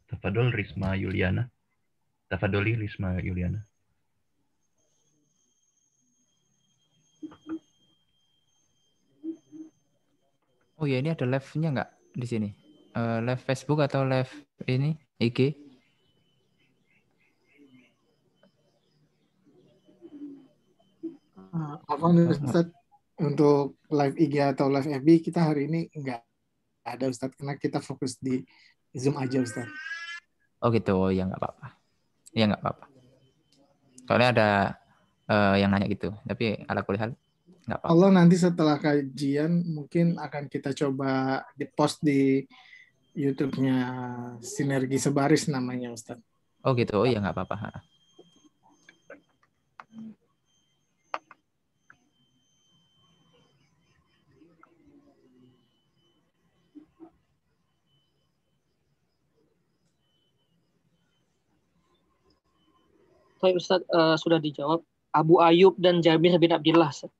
Tafadol Risma Yuliana. Tafadoli Risma Yuliana. Oh ya, ini ada live-nya nggak di sini? Live Facebook atau live ini IG? Afwan Ustaz, untuk live IG atau live FB kita hari ini nggak ada Ustaz, karena kita fokus di Zoom aja Ustaz. Oh gitu, oh ya nggak apa-apa. Ya nggak apa-apa. Soalnya ada yang nanya gitu, tapi ala kulli hal nggak apa-apa. Allah nanti setelah kajian mungkin akan kita coba di-post di YouTube-nya Sinergi Sebaris namanya Ustaz. Oh gitu, oh ya nggak apa-apa. Baik Ustaz, sudah dijawab. Abu Ayub dan Jabir bin Abdullah. Ustaz.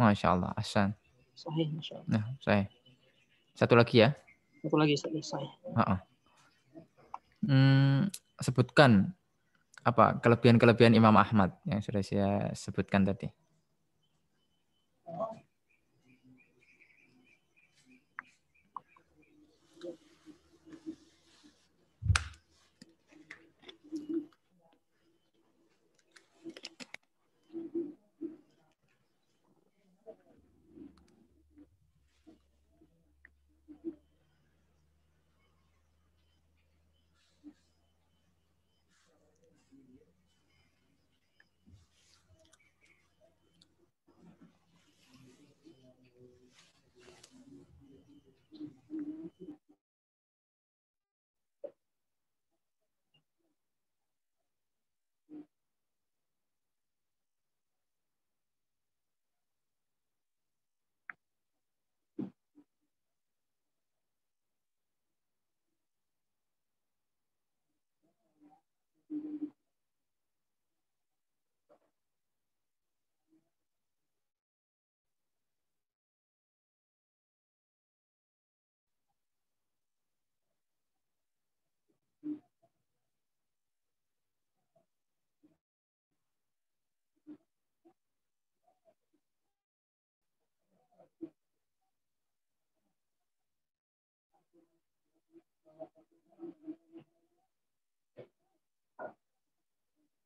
Masya Allah, Ahsan. Sahih, Masya Allah. Nah, saya. Satu lagi ya. Satu lagi Ustaz, sahih. Sebutkan apa kelebihan-kelebihan Imam Ahmad yang sudah saya sebutkan tadi.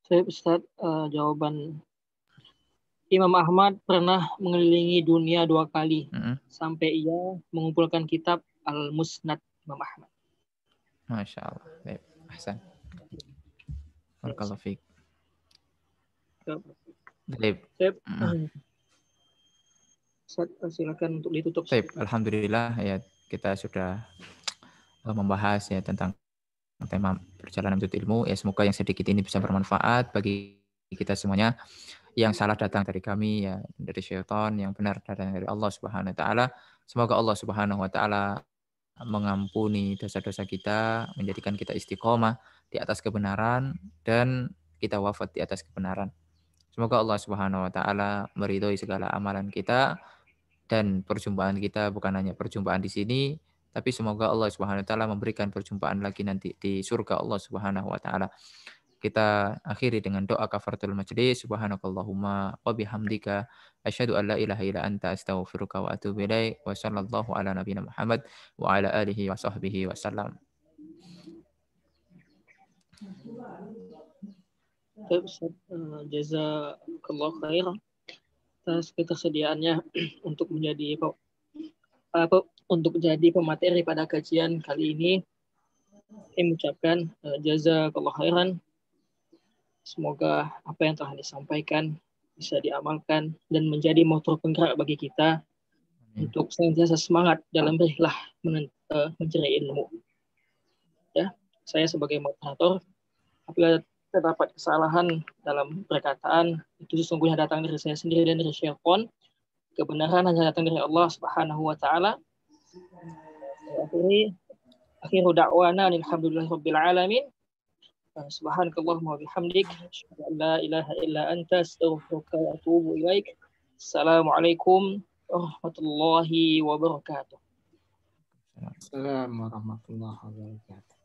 Saya Ustaz, jawaban Imam Ahmad pernah mengelilingi dunia 2 kali sampai ia mengumpulkan kitab Al-Musnad Imam Ahmad. Masya Allah. Baik, Ahsan. Barakallahu fiik. Baik. Ustaz, silakan untuk ditutup. Baik, alhamdulillah ya kita sudah membahas ya tentang tema perjalanan menuntut ilmu. Ya semoga yang sedikit ini bisa bermanfaat bagi kita semuanya. Yang salah datang dari kami ya dari syaitan, yang benar datang dari Allah Subhanahu wa taala. Semoga Allah Subhanahu wa taala mengampuni dosa-dosa kita, menjadikan kita istiqomah di atas kebenaran dan kita wafat di atas kebenaran. Semoga Allah Subhanahu wa taala meridhoi segala amalan kita dan perjumpaan kita bukan hanya perjumpaan di sini, tapi semoga Allah Subhanahu wa taala memberikan perjumpaan lagi nanti di surga Allah Subhanahu wa taala. kita akhiri dengan doa kafaratul majlis. Subhanakallahumma wa bihamdika asyhadu an la ilaha illa anta astaghfiruka wa atubu ilaik. Wa sallallahu ala nabiyina Muhammad wa ala alihi wa sahbihi wasallam. Jazakallah khairan atas ketersediaannya untuk menjadi pemateri pada kajian kali ini. Saya mengucapkan jazakallah khairan. Semoga apa yang telah disampaikan bisa diamalkan dan menjadi motor penggerak bagi kita untuk senantiasa semangat dalam berihlah mencari ilmu. Ya, saya sebagai moderator, apabila terdapat kesalahan dalam perkataan, itu sesungguhnya datang dari saya sendiri dan dari syaitan. Kebenaran hanya datang dari Allah Subhanahu wa taala. Akhiru da'wana alhamdulillahirabbil alamin. Subhanakallahumma wa bihamdik asyhadu an la ilaha illa anta astaghfiruka wa atubu ilaik. Assalamualaikum warahmatullahi wabarakatuh. Assalamualaikum warahmatullahi wabarakatuh.